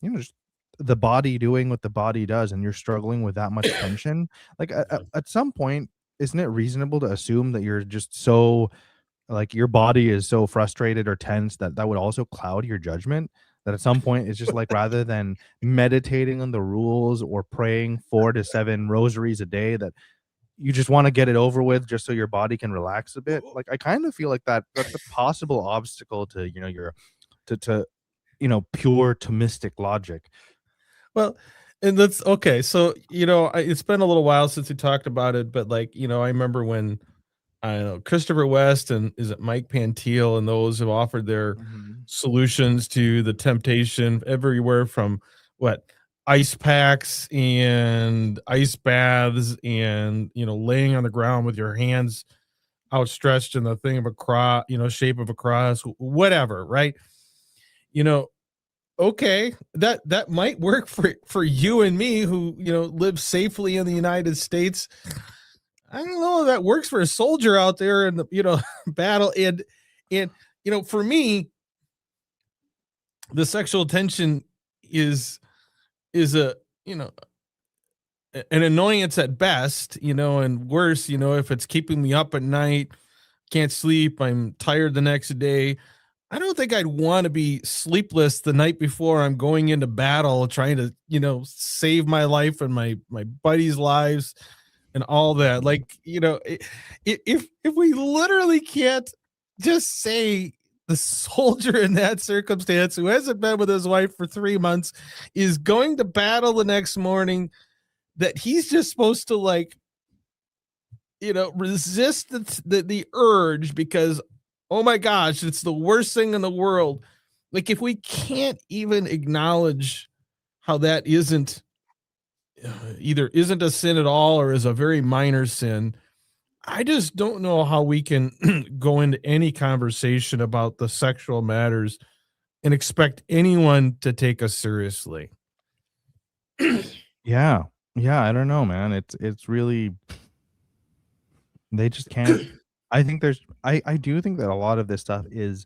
just the body doing what the body does, and you're struggling with that much tension, like at some point, isn't it reasonable to assume that you're just so like your body is so frustrated or tense that would also cloud your judgment, that at some point it's just like rather than meditating on the rules or praying 4 to 7 rosaries a day, that you just want to get it over with just so your body can relax a bit. Like I kind of feel like that's a possible obstacle to your pure Thomistic logic. Well, and that's okay. So, it's been a little while since we talked about it, but like, I remember when, I don't know, Christopher West and is it Mike Panteal and those have offered their solutions to the temptation everywhere from ice packs and ice baths and, laying on the ground with your hands outstretched in the thing of a cross, shape of a cross, whatever. Right. Okay, that might work for you and me who, live safely in the United States. I don't know if that works for a soldier out there in the, battle. And, for me, the sexual tension is a, an annoyance at best, and worse, if it's keeping me up at night, can't sleep, I'm tired the next day. I don't think I'd want to be sleepless the night before I'm going into battle, trying to, save my life and my buddies' lives and all that. Like, if we literally can't just say the soldier in that circumstance who hasn't been with his wife for 3 months is going to battle the next morning, that he's just supposed to resist the urge because oh my gosh, it's the worst thing in the world. Like, if we can't even acknowledge how that either isn't a sin at all or is a very minor sin, I just don't know how we can go into any conversation about the sexual matters and expect anyone to take us seriously. Yeah. Yeah, I don't know, man. It's really, they just can't. I think I do think that a lot of this stuff is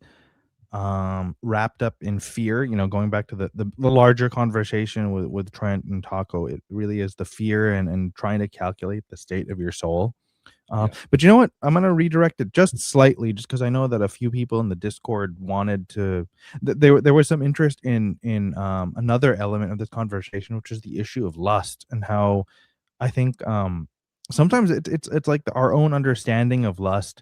wrapped up in fear, going back to the larger conversation with Trent and Taco. It really is the fear and trying to calculate the state of your soul. Yeah. But you know what? I'm gonna redirect it just slightly, just because I know that a few people in the Discord wanted to. There was some interest in another element of this conversation, which is the issue of lust, and how I think sometimes it's like our own understanding of lust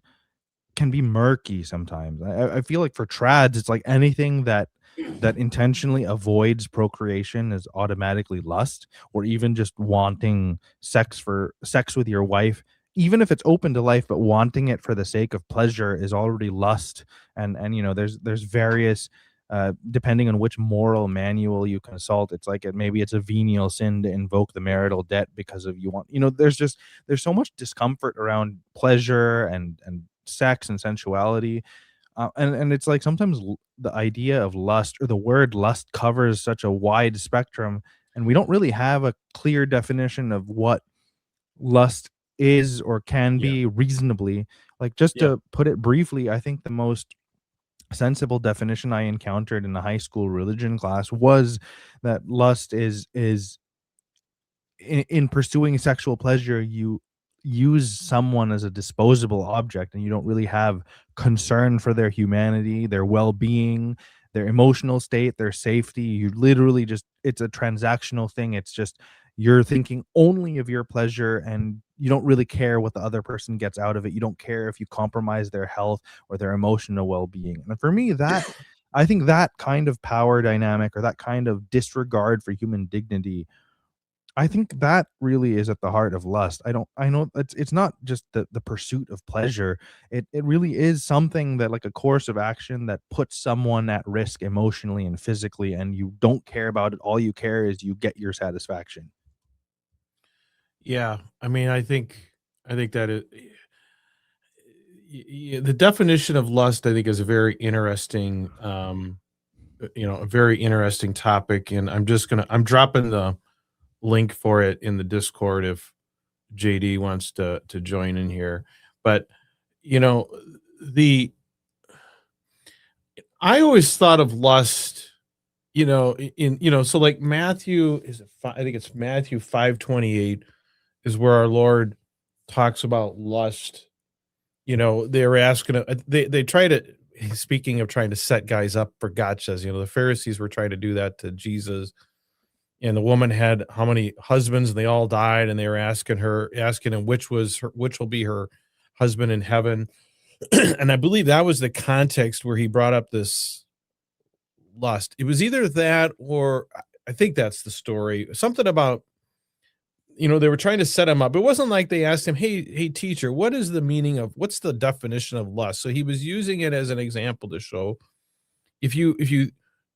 can be murky sometimes. I feel like for trads, it's like anything that intentionally avoids procreation is automatically lust, or even just wanting sex with your wife, even if it's open to life, but wanting it for the sake of pleasure is already lust. And there's various depending on which moral manual you consult, it's like maybe it's a venial sin to invoke the marital debt because of you want, there's so much discomfort around pleasure and sex and sensuality. And it's like sometimes the idea of lust, or the word lust, covers such a wide spectrum, and we don't really have a clear definition of what lust is or can Yeah. be reasonably. Like, just Yeah. to put it briefly, I think the most sensible definition I encountered in a high school religion class was that lust is in pursuing sexual pleasure, you use someone as a disposable object, and you don't really have concern for their humanity, their well-being, their emotional state, their safety. You literally just, it's a transactional thing. It's just you're thinking only of your pleasure, and you don't really care what the other person gets out of it. You don't care if you compromise their health or their emotional well-being. And for me, that I think that kind of power dynamic, or that kind of disregard for human dignity, I think that really is at the heart of lust. I know it's not just the pursuit of pleasure. It really is something that, like, a course of action that puts someone at risk emotionally and physically, and you don't care about it. All you care is you get your satisfaction. Yeah. I mean, I think that the definition of lust, I think, is a very interesting, a very interesting topic. And I'm dropping the link for it in the Discord if JD wants to join in here. But you know, the I always thought of lust, so like Matthew is it I think it's Matthew 5:28 is where our Lord talks about lust. They were asking they try to, speaking of trying to set guys up for gotchas, the Pharisees were trying to do that to Jesus. And the woman had how many husbands, and they all died, and they were asking him which will be her husband in heaven. And I believe that was the context where he brought up this lust. It was either that, or I think that's the story. Something about, they were trying to set him up. It wasn't like they asked him, hey, teacher, what's the definition of lust? So he was using it as an example to show,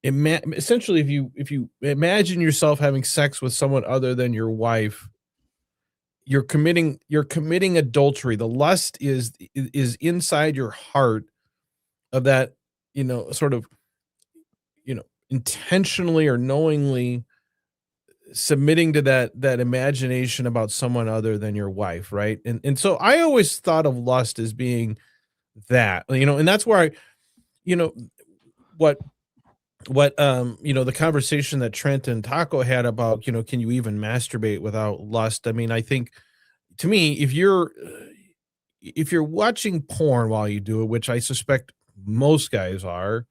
essentially, if you imagine yourself having sex with someone other than your wife, you're committing adultery. The lust is inside your heart of that, sort of, intentionally or knowingly submitting to that imagination about someone other than your wife, right? And so I always thought of lust as being that, and that's where you know what the conversation that Trent and Taco had about, can you even masturbate without lust? I mean, I think, to me, if you're watching porn while you do it, which I suspect most guys are,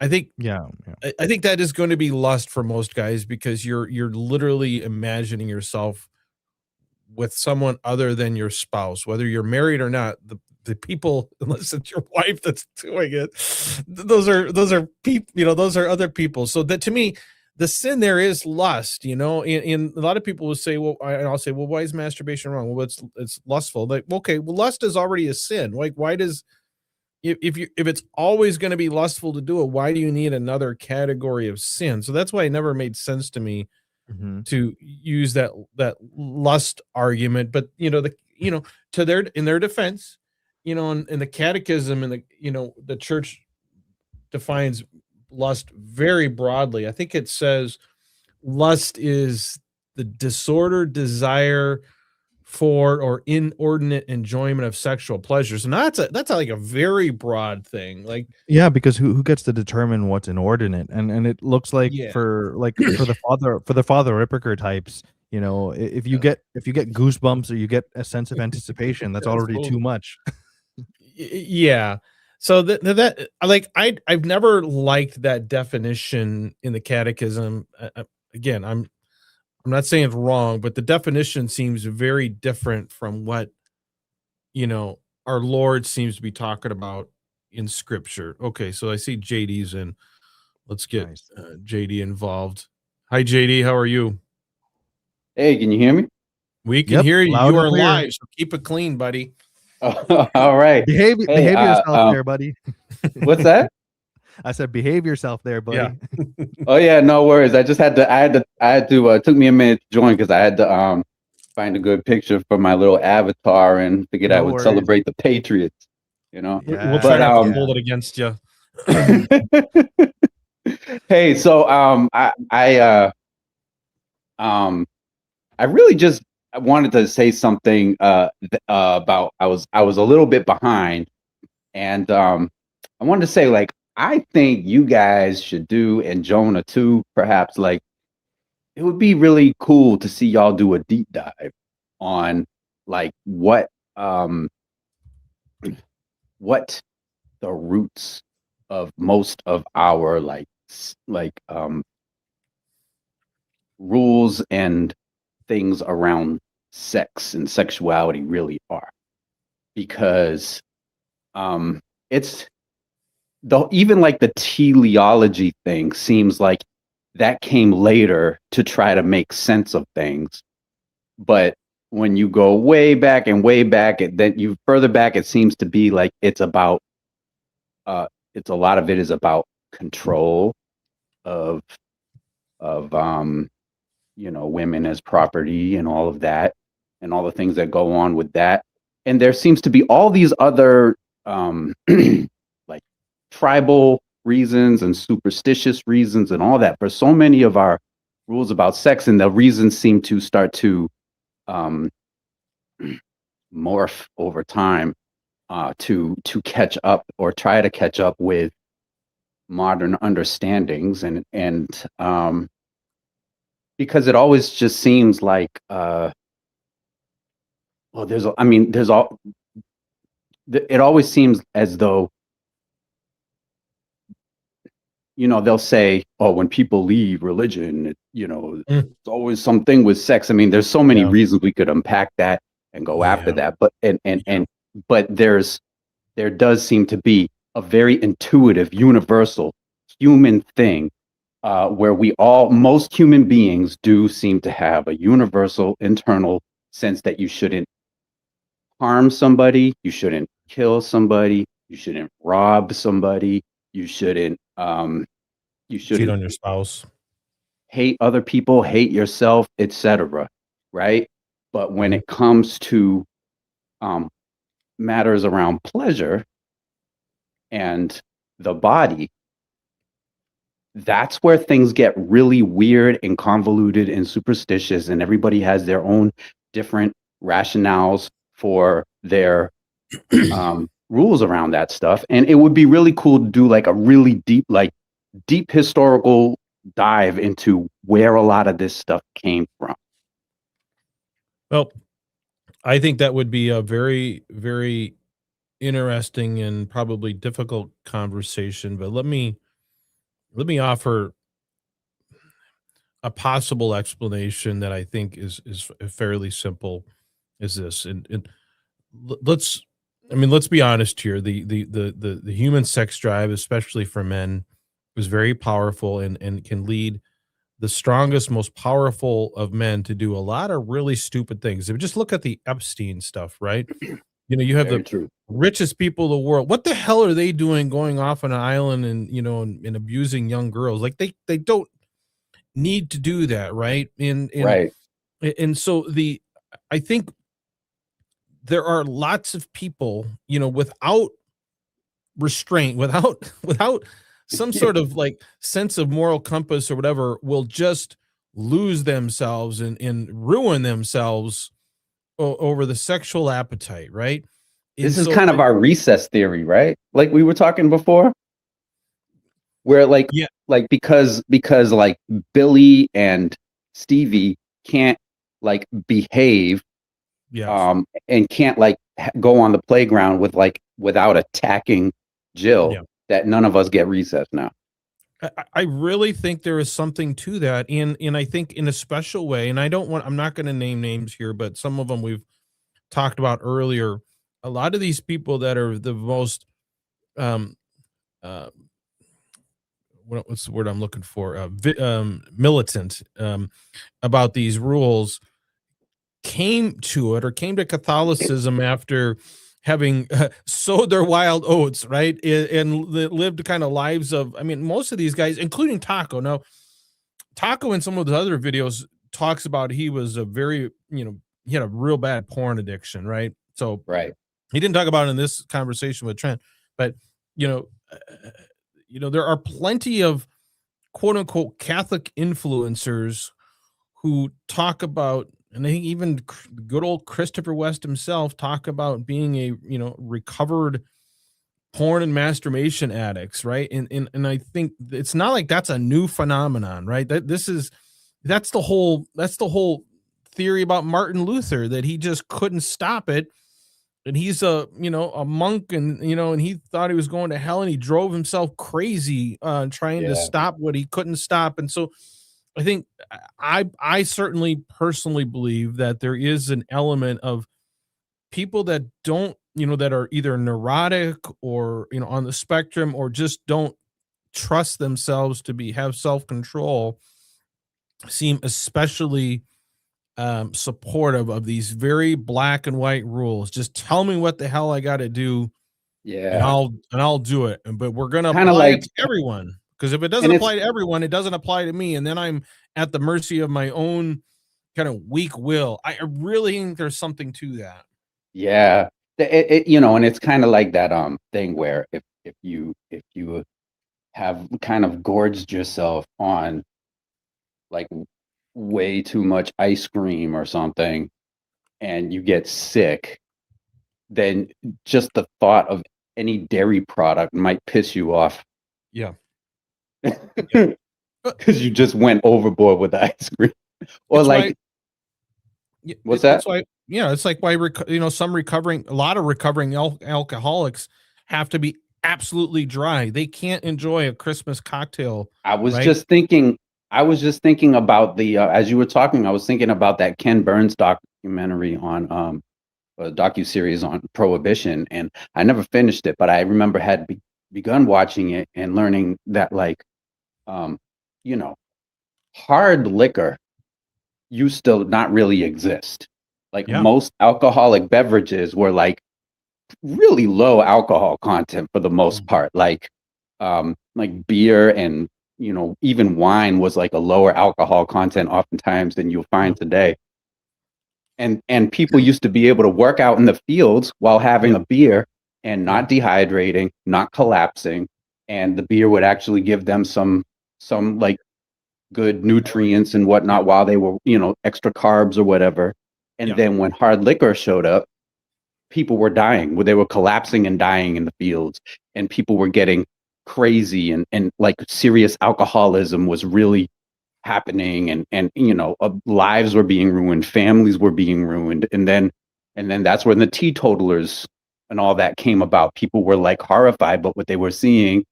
I think Yeah, yeah. I think that is going to be lust for most guys, because you're literally imagining yourself with someone other than your spouse, whether you're married or not. The people, unless it's your wife that's doing it, those are people, those are other people. So that, to me, the sin there is lust, and a lot of people will say, well, and I'll say, well, why is masturbation wrong? Well, it's lustful. Like, okay, well, lust is already a sin. Like, why does if it's always going to be lustful to do it, why do you need another category of sin? So that's why it never made sense to me Mhm. to use that lust argument. But to their in their defense, in the catechism and the church defines lust very broadly. I think it says lust is the disordered desire for or inordinate enjoyment of sexual pleasures, and that's like a very broad thing. Like, Yeah, because who gets to determine what's inordinate? And it looks like yeah, for the father Ripperker types, if you get goosebumps or you get a sense of anticipation, that's already too much. yeah. So that like I've never liked that definition in the catechism. Again, I'm not saying it's wrong, but the definition seems very different from what our Lord seems to be talking about in Scripture. Okay, so I see JD's in. Let's get Nice. JD involved. Hi, JD. How are you? Hey, can you hear me? We can Yep, hear you. loud You and are clear. live, so keep it clean, buddy. All right. Behave Hey, yourself there, buddy. What's that? I said behave yourself there, buddy. Yeah. Oh yeah, no worries. I just had to. It took me a minute to join because I had to find a good picture for my little avatar and figured I No would worries. celebrate the Patriots. We'll Yeah. try not to But, hold it against you. Hey, so I really just wanted to say something about I was a little bit behind, and I wanted to say, like, I think you guys should do, and Jonah too, perhaps, like, it would be really cool to see y'all do a deep dive on like what the roots of most of our rules and things around sex and sexuality really are, because it's even like the teleology thing seems like that came later to try to make sense of things. But when you go way back and way back, then you further back, it seems to be like it's about it's a lot of it is about control of women as property and all of that, and all the things that go on with that. And there seems to be all these other like tribal reasons and superstitious reasons and all that for so many of our rules about sex, and the reasons seem to start to morph over time to catch up or try to catch up with modern understandings, and because it always just seems like it always seems as though they'll say, oh, when people leave religion, it's always something with sex. I mean, there's so many reasons we could unpack that and go after that, but but there does seem to be a very intuitive, universal human thing where most human beings do seem to have a universal internal sense that you shouldn't harm somebody, you shouldn't kill somebody, you shouldn't rob somebody, you shouldn't cheat on your spouse, hate other people, hate yourself, etc. Right? But when it comes to matters around pleasure and the body, that's where things get really weird and convoluted and superstitious, and everybody has their own different rationales for their rules around that stuff. And it would be really cool to do like a really deep historical dive into where a lot of this stuff came from. Well, I think that would be a very, very interesting and probably difficult conversation, but let me offer a possible explanation that I think is fairly simple. Is this, and let's be honest here. The human sex drive, especially for men, is very powerful and can lead the strongest, most powerful of men to do a lot of really stupid things. If you just look at the Epstein stuff, right? You know, you have Very the true. richest people in the world. What the hell are they doing going off on an island and, you know, and abusing young girls? Like they don't need to do that, right? Right. And so I think there are lots of people, you know, without restraint, without some sort of like sense of moral compass or whatever, will just lose themselves and ruin themselves over the sexual appetite, right? And This is so kind of our recess theory, right? Like we were talking before, where yeah, because like Billy and Stevie can't like behave yes. and can't like go on the playground with like without attacking Jill, Yeah. that none of us get recess now. I really think there is something to that, and I think in a special way, and I'm not going to name names here, but some of them we've talked about earlier. A lot of these people that are the most um uh what's the word I'm looking for, militant about these rules came to Catholicism after having sowed their wild oats, right? And lived kind of lives of, I mean, most of these guys, including Taco. Now, Taco in some of the other videos talks about he was a very, you know, he had a real bad porn addiction, right? So Right. he didn't talk about it in this conversation with Trent, but you know, there are plenty of quote unquote Catholic influencers who talk about, and I think even good old Christopher West himself talk about being a, you know, recovered porn and masturbation addicts, right? And I think it's not like that's a new phenomenon, right? That's the whole theory about Martin Luther, that he just couldn't stop it. And he's a, you know, a monk, and you know, and he thought he was going to hell, and he drove himself crazy trying to Yeah. stop what he couldn't stop. And so I think I certainly personally believe that there is an element of people that don't, you know, that are either neurotic or, you know, on the spectrum, or just don't trust themselves to have self-control, seem especially supportive of these very black and white rules. Just tell me what the hell I got to do, and Yeah. I'll do it. But we're going to Kind of apply it like, to everyone, because if it doesn't and it's apply to everyone, it doesn't apply to me, and then I'm at the mercy of my own kind of weak will. I really think there's something to that. yeah. You know, and it's kind of like that thing where if you have kind of gorged yourself on like way too much ice cream or something and you get sick, then just the thought of any dairy product might piss you off Yeah. because you just went overboard with the ice cream. Or It's why like, what's that? it's why, yeah, it's like why you know, a lot of recovering alcoholics have to be absolutely dry. They can't enjoy a Christmas cocktail, I was right? just thinking, I was just thinking about the as you were talking, I was thinking about that Ken Burns documentary on a docu-series on prohibition, and I never finished it, but I remember had begun watching it and learning that like um you know, hard liquor used to not really exist. Like Yeah. most alcoholic beverages were like really low alcohol content for the most Mhm. part. Like beer and, you know, even wine was like a lower alcohol content oftentimes than you'll Yeah. find today. And people used to be able to work out in the fields while having Yeah. a beer and Yeah. not dehydrating, not collapsing, and the beer would actually give them some like good nutrients and Yeah. whatnot while they were, you know, extra carbs or whatever. And Yeah. then when hard liquor showed up, people were dying, where they were collapsing and dying in the fields, and people were getting crazy, and like serious alcoholism was really happening, and you know, lives were being ruined, families were being ruined, and then that's when the teetotalers and all that came about. People were like horrified but what they were seeing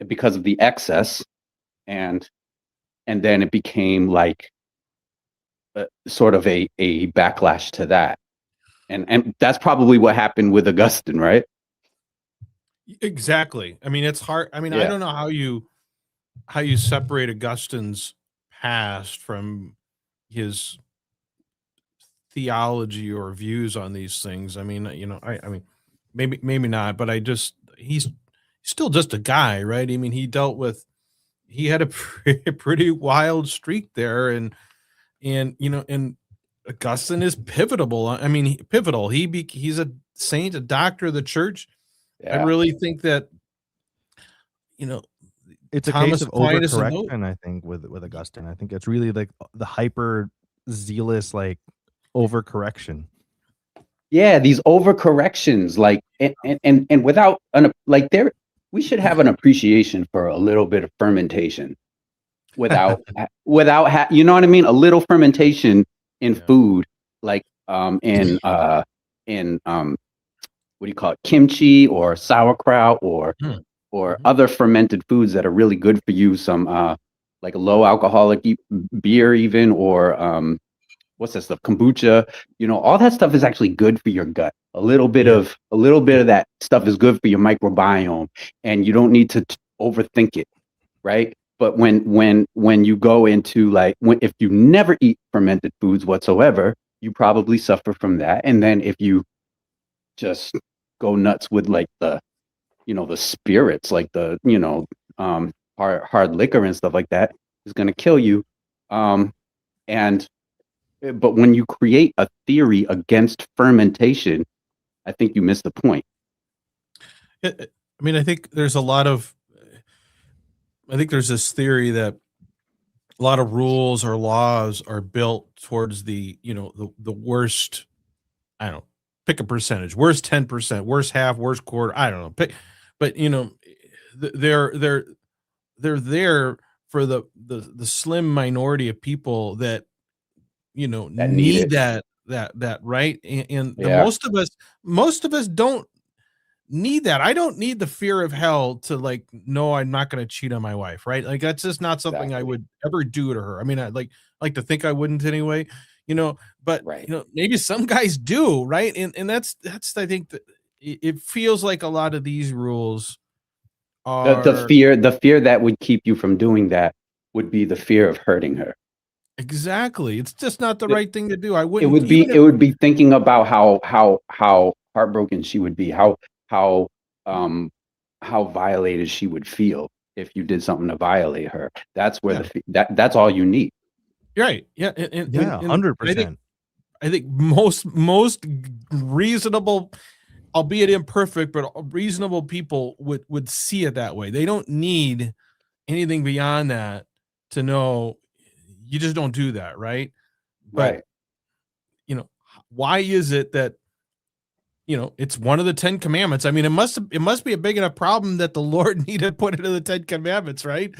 because of the excess, and then it became like sort of a backlash to that, and that's probably what happened with Augustine, right? Exactly. I mean, it's hard. I mean, I Yeah. don't know how you separate Augustine's past from his theology or views on these things. I mean, I mean, maybe not, but he's still just a guy, right? I mean, he had a pretty wild streak there, and and Augustine is pivotal. I mean, pivotal. He's a saint, a doctor of the church. I Yeah. really think that you know It's a Thomas case of Aquinas and those- overcorrection, I think, with Augustine. I think it's really like the hyper zealous like overcorrection. Yeah, these overcorrections, like, and without like we should have an appreciation for a little bit of fermentation, without you know what I mean? A little fermentation in Yeah. food, like in what do you call it, kimchi or sauerkraut or Mhm. other fermented foods that are really good for you. Some like a low alcoholic beer, even, or what's that stuff? Kombucha. All that stuff is actually good for your gut. A little bit of that stuff is good for your microbiome, and you don't need to overthink it, right? But when you go into if you never eat fermented foods whatsoever, you probably suffer from that. And then if you just go nuts with like the spirits, like the hard liquor and stuff like that, is going to kill you. And But when you create a theory against fermentation, I think you miss the point. I mean, I think there's this theory that a lot of rules or laws are built towards the worst. I don't know, pick a percentage, worst 10%, worst half, worst quarter. I don't know, but they're there for the slim minority of people that That need need it. that right, and the Yeah. most of us don't need that. I don't need the fear of hell to no, I'm not going to cheat on my wife, right? Like that's just not something I Exactly. would ever do to her. I mean, I like to think I wouldn't anyway, but Right. maybe some guys do, right? And that's I think that it feels like a lot of these rules The are fear that would keep you from doing that would be the fear of hurting her. exactly. It's just not the It, right thing to do. I it wouldn't would be even it would be thinking about how heartbroken she would be, how um how violated she would feel if you did something to violate her. That's where that's all you need. right. Yeah. And, Yeah, and I think 100%. I think most reasonable, albeit imperfect, but reasonable people would see it that way. They don't need anything beyond that to know you just don't do that, right? But Right. why is it that it's one of the 10 commandments? I mean, it must be a big enough problem that the Lord needed to put it in the 10 commandments, right?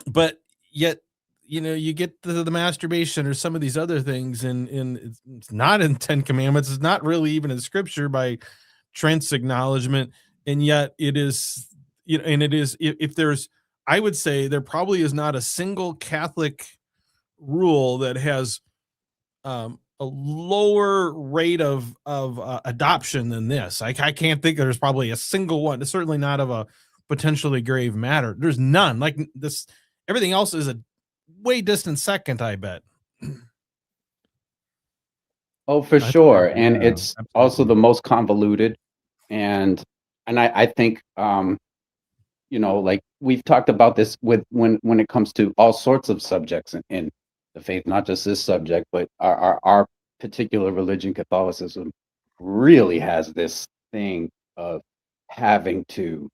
But yet you get to the masturbation or some of these other things, and it's not in 10 commandments. It's not really even in scripture by Trent's acknowledgement, and yet it is. And it is. If there's, I would say there probably is not a single Catholic rule that has a lower rate of adoption than this. I can't think there's probably a single one. It's certainly not of a potentially grave matter. There's none like this. Everything else is a way distant second, I bet. Oh, for I think sure. agree, And yeah, it's also absolutely. the most convoluted. And I think like we've talked about this with when it comes to all sorts of subjects in the faith, not just this subject, but our particular religion, Catholicism, really has this thing of having to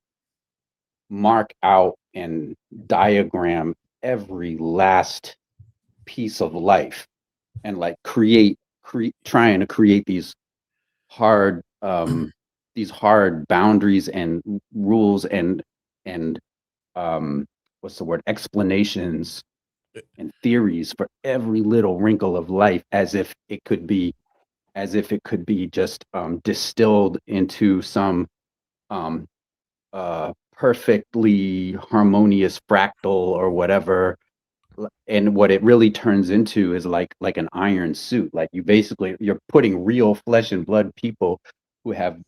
mark out and diagram every last piece of life, and like trying to create hard um these hard boundaries and rules and what's the word, explanations and theories for every little wrinkle of life, as if it could be just distilled into some um perfectly harmonious fractal or whatever. And what it really turns into is like an iron suit. Like you're putting real flesh and blood people who have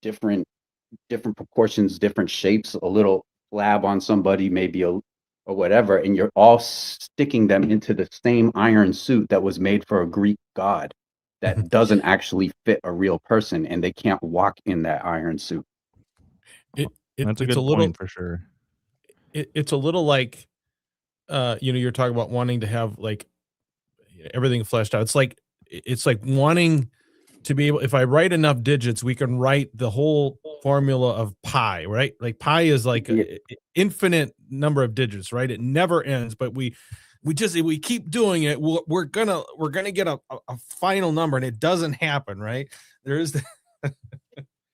different proportions, different shapes. A little flab on somebody, maybe or whatever, and you're all sticking them into the same iron suit that was made for a Greek god that doesn't actually fit a real person, and they can't walk in that iron suit. That's a It's good a little point for sure. it's a little like you're talking about wanting to have like everything fleshed out. It's like wanting to be able, if I write enough digits, we can write the whole formula of pi, right? Like pi is like Yeah. infinite number of digits, right? It never ends, but we keep doing it. We're gonna get a final number, and it doesn't happen, right? There is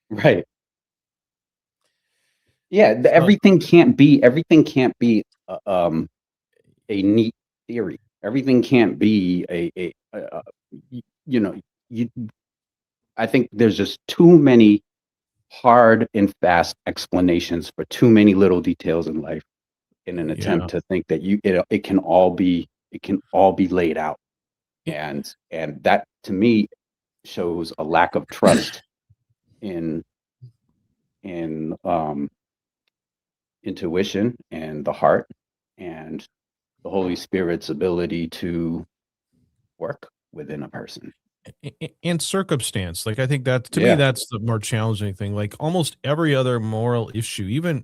Right. Yeah, so, everything can't be a neat theory. Everything can't be you know, you I think there's just too many hard and fast explanations for too many little details in life in an yeah. attempt to think that it can all be laid out. And that to me shows a lack of trust in intuition and the heart and the Holy Spirit's ability to work within a person. And circumstance. Like I think that to me Yeah. that's the more challenging thing. Like almost every other moral issue, even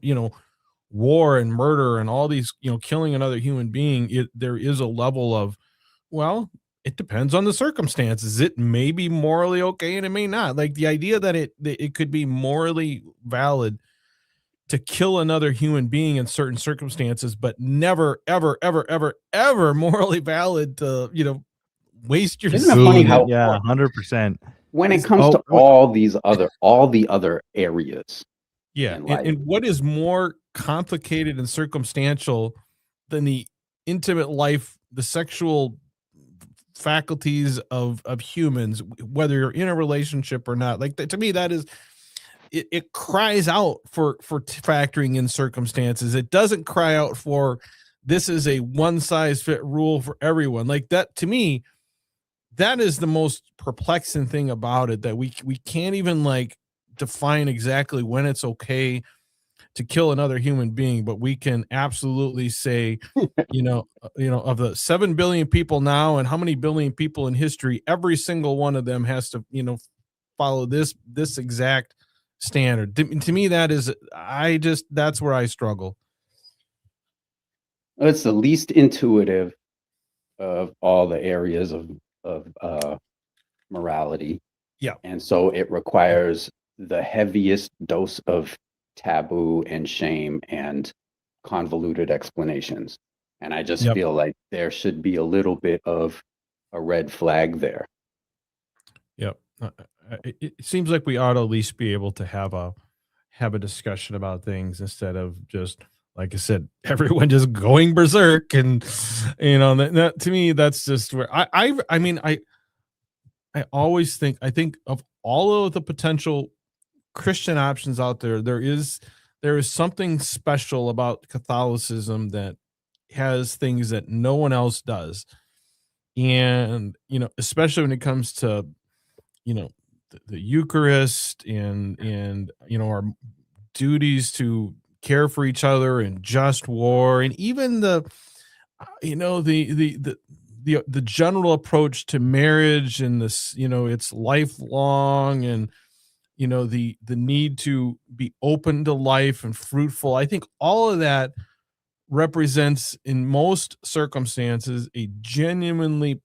war and murder and all these, killing another human being, there is a level of, well, it depends on the circumstances. It may be morally okay and it may not. Like the idea that it could be morally valid to kill another human being in certain circumstances, but never, ever, ever, ever, ever morally valid to, waste your Isn't it funny seed. how- Yeah, 100%. When it Is- comes to oh, all the other areas Yeah. in life. And what is more complicated and circumstantial than the intimate life, the sexual faculties of humans, whether you're in a relationship or not? Like to me, that is, it cries out for factoring in circumstances. It doesn't cry out for, this is a one size fit rule for everyone. Like that, to me, that is the most perplexing thing about it, that we can't even like define exactly when it's okay to kill another human being, but we can absolutely say, of the 7 billion people now and how many billion people in history, every single one of them has to, follow this exact standard. To me, that is, that's where I struggle. It's the least intuitive of all the areas of morality. Yeah. And so it requires the heaviest dose of taboo and shame and convoluted explanations. And I just Yep. feel like there should be a little bit of a red flag there. Yep. It seems like we ought to at least be able to have a discussion about things instead of just, like I said, everyone just going berserk. And that to me, that's just where I mean, I always think, of all of the potential Christian options out there, there is something special about Catholicism that has things that no one else does. And especially when it comes to the Eucharist and our duties to care for each other in just war, and even the general approach to marriage, and this, it's lifelong, and the need to be open to life and fruitful. I think all of that represents, in most circumstances, a genuinely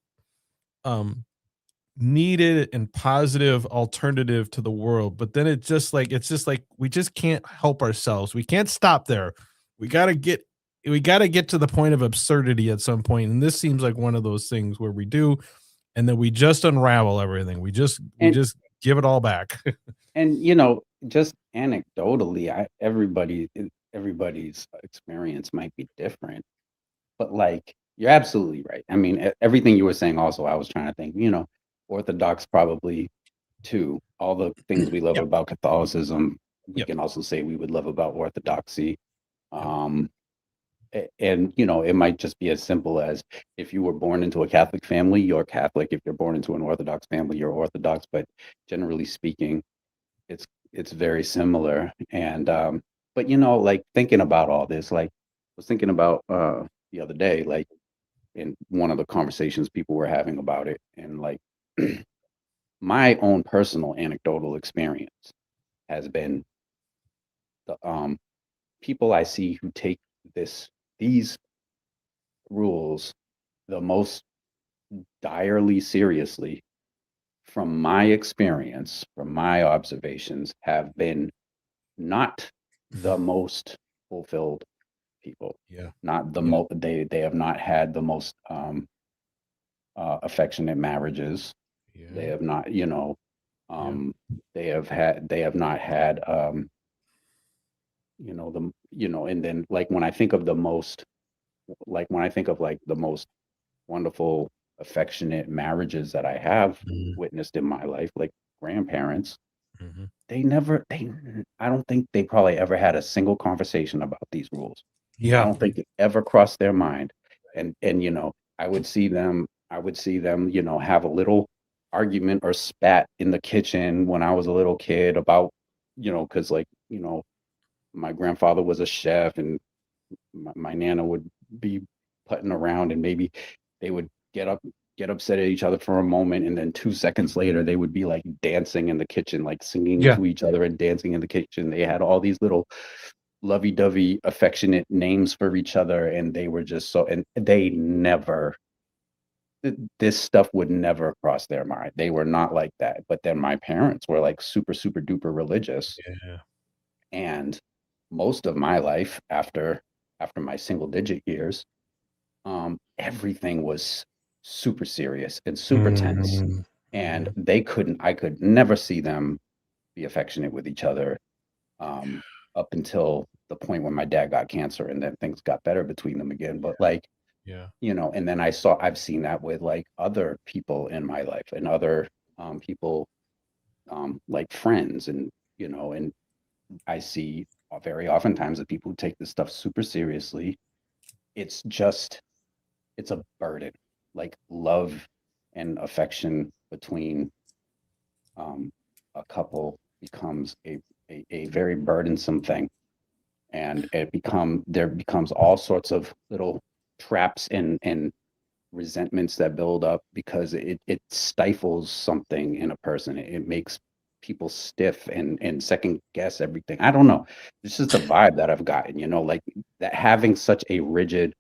needed and positive alternative to the world. But then it's just like we just can't help ourselves. We can't stop there. We got to get to the point of absurdity at some point, and this seems like one of those things where we do, and then we just unravel everything. We just give it all back. And just anecdotally, everybody's experience might be different, but like, you're absolutely right. I mean, everything you were saying also, I was trying to think, Orthodox probably too. All the things we love Yep. about Catholicism, we Yep. can also say we would love about Orthodoxy. And it might just be as simple as, if you were born into a Catholic family, you're Catholic. If you're born into an Orthodox family, you're Orthodox. But generally speaking, it's very similar. And but like, thinking about all this, like, was thinking about the other day, like in one of the conversations people were having about it, and like my own personal anecdotal experience has been the people I see who take these rules the most direly seriously, from my experience, from my observations, have been not the most fulfilled people. Yeah. Not the Yeah. most, they have not had the most affectionate marriages. They Yeah. have not, they have not had and then like when I think of the most, like when I think of like the most wonderful affectionate marriages that I have Mhm. witnessed in my life, like grandparents, Mhm. I don't think they probably ever had a single conversation about these rules. I Yeah. don't think it ever crossed their mind. And I would see them, have a little argument or spat in the kitchen when I was a little kid about, because like, my grandfather was a chef, and my nana would be putting around, and maybe they would get upset at each other for a moment, and then 2 seconds later they would be like dancing in the kitchen, like singing Yeah. to each other and dancing in the kitchen. They had all these little lovey-dovey affectionate names for each other, and they were just so, and they never, this stuff would never cross their mind. They were not like that. But then my parents were like super super duper religious, Yeah. and most of my life after my single digit years, everything was super serious and super tense, Mhm. and I could never see them be affectionate with each other, um, up until the point when my dad got cancer, and then things got better between them again. But like, Yeah. and then I've seen that with like other people in my life, and other people, like friends, and I see very oftentimes that people who take this stuff super seriously, it's just, it's a burden. Like love and affection between um, a couple becomes a very burdensome thing. And there becomes all sorts of little traps and resentments that build up, because it stifles something in a person. It makes people stiff and second guess everything. I don't know. It's just the vibe that I've gotten, like that, having such a rigid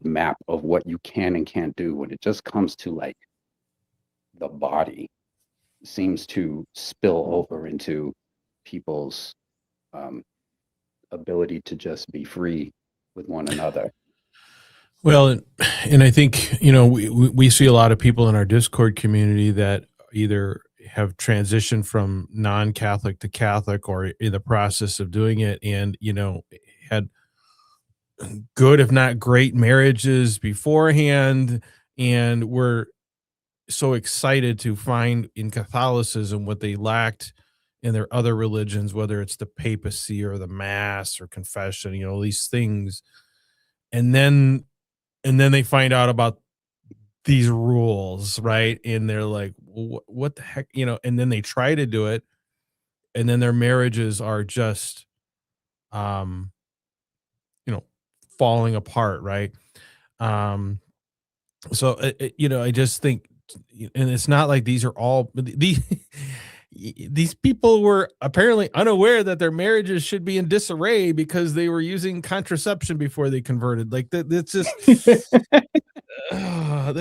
map of what you can and can't do, when it just comes to like the body, seems to spill over into people's um, ability to just be free with one another. Well, and I think, we see a lot of people in our Discord community that either have transitioned from non-Catholic to Catholic, or in the process of doing it, and, had good, if not great, marriages beforehand, and were so excited to find in Catholicism what they lacked in their other religions, whether it's the papacy or the mass or confession, these things. And then they find out about these rules, right? And they're like, what the heck, and then they try to do it, and then their marriages are just um, you know, falling apart, right? Um, so I just think, and it's not like these are all these people were apparently unaware that their marriages should be in disarray because they were using contraception before they converted. Like that, that's just I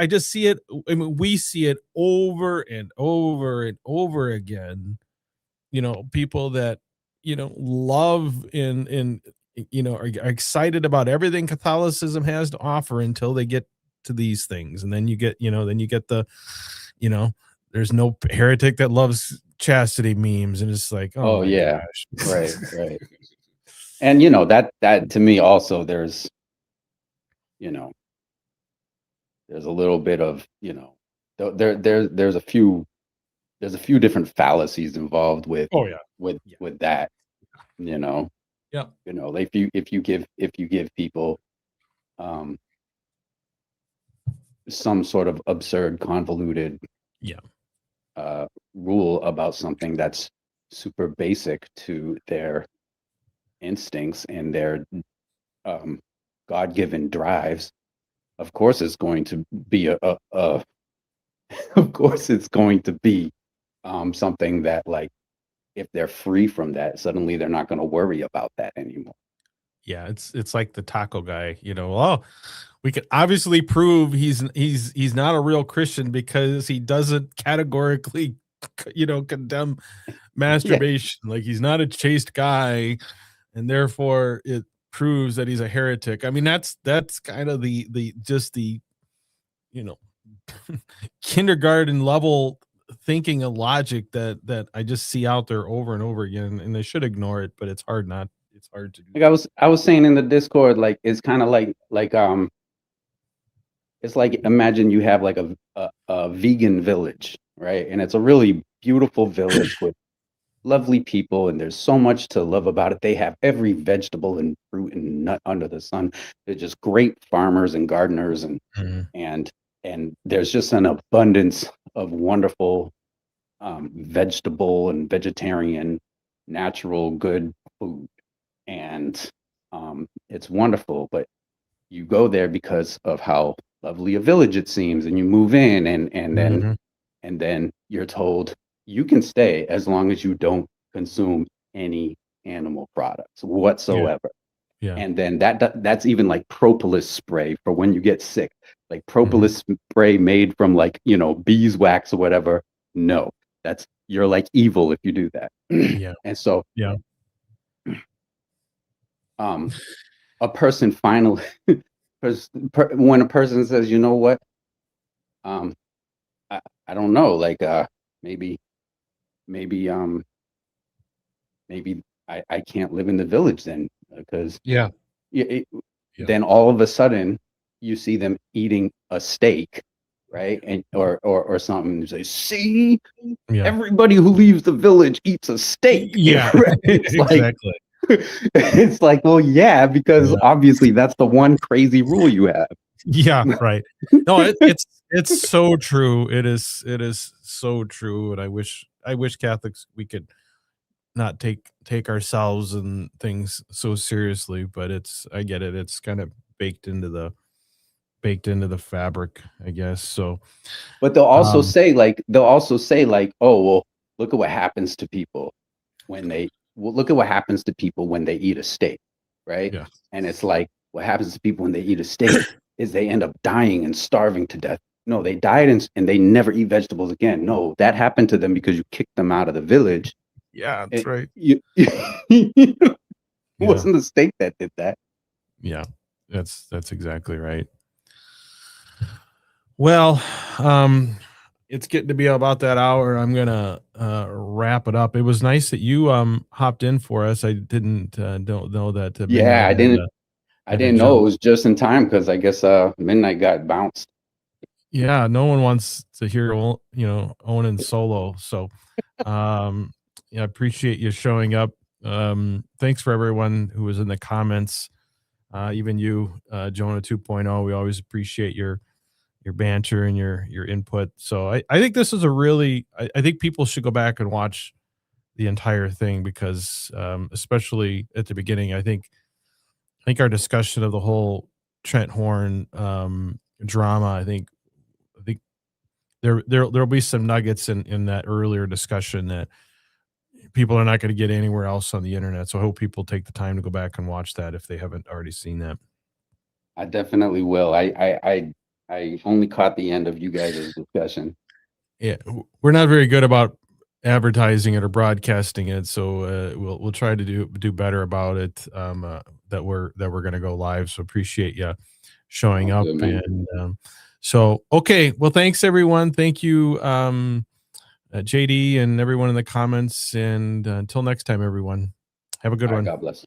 just see it. I mean, we see it over and over and over again. People that love and are excited about everything Catholicism has to offer until they get to these things, and then you get the you know there's no heretic that loves chastity memes, and it's like, oh Oh my yeah, gosh. right, right. And that to me also, you know there's a little bit of, there's a few different fallacies involved with Oh yeah. Yeah. with that, you know Yeah. like if you give people um some sort of absurd, convoluted Yeah. rule about something that's super basic to their instincts and their God-given drives, of course it's going to be of course it's going to be something that, like, if they're free from that, suddenly they're not going to worry about that anymore. Yeah, it's like the taco guy, you know. Oh, we can obviously prove he's not a real Christian because he doesn't categorically, condemn Yeah, masturbation. Like he's not a chaste guy, and therefore it proves that he's a heretic. I mean, that's kind of the just the you know kindergarten level thinking and logic that I just see out there over and over again, and they should ignore it, but it's hard not. It's hard to do. like I was saying in the Discord, like it's kind of like it's like, imagine you have like a vegan village, right? And it's a really beautiful village with lovely people, and there's so much to love about it. They have every vegetable and fruit and nut under the sun. They're just great farmers and gardeners, and Mhm. and there's just an abundance of wonderful vegetable and vegetarian, natural, good food, and it's wonderful. But you go there because of how lovely a village it seems, and you move in, Mhm. and then you're told you can stay as long as you don't consume any animal products Yeah. whatsoever. Yeah. And then that's even like propolis spray for when you get sick, like Mhm. propolis spray made from, like, beeswax or whatever. No, you're like evil if you do that. Yeah. And so Yeah. um a person finally when a person says, you know what, um I don't know, like maybe maybe maybe I can't live in the village then, because Yeah. yeah, Yeah. then all of a sudden you see them eating a steak, right? And or something. You say, see, Yeah. everybody who leaves the village eats a steak. Yeah. Right? It's like Exactly. it's like, well, yeah, because Yeah. obviously that's the one crazy rule you have. Yeah, right. No, it's so true. It is so true, and I wish Catholics we could not take ourselves and things so seriously, but I get it. It's kind of baked into the fabric, I guess. So, But they'll also um, say like oh, well, look at what happens to people when they look at what happens to people when they eat a steak, right? yeah. And it's like, what happens to people when they eat a steak is they end up dying and starving to death. No, they died and they never eat vegetables again. No, that happened to them because you kicked them out of the village. Yeah, that's It, right. it Yeah. wasn't the steak that did that. Yeah. That's exactly right. Well, it's getting to be about that hour. I'm gonna wrap it up. It was nice that you hopped in for us. I didn't don't know that Yeah, midnight I had to didn't know it jump. was just in time because I guess midnight got bounced. Yeah, no one wants to hear Owen solo. So yeah, I appreciate you showing up. Thanks for everyone who was in the comments. Even you, Jonah 2.0. We always appreciate your banter and your input. So I think this is a really I think people should go back and watch the entire thing because especially at the beginning, I think our discussion of the whole Trent Horn drama, I think there'll be some nuggets in that earlier discussion that people are not going to get anywhere else on the internet. So I hope people take the time to go back and watch that if they haven't already seen that. I definitely will. I only caught the end of you guys' discussion. Yeah, we're not very good about advertising it or broadcasting it, so we'll try to do better about it. That we're going to go live. So appreciate you showing Sounds up. good, man. And so okay, well, thanks everyone. Thank you, JD and everyone in the comments. And until next time, everyone, have a good All right, one. God bless.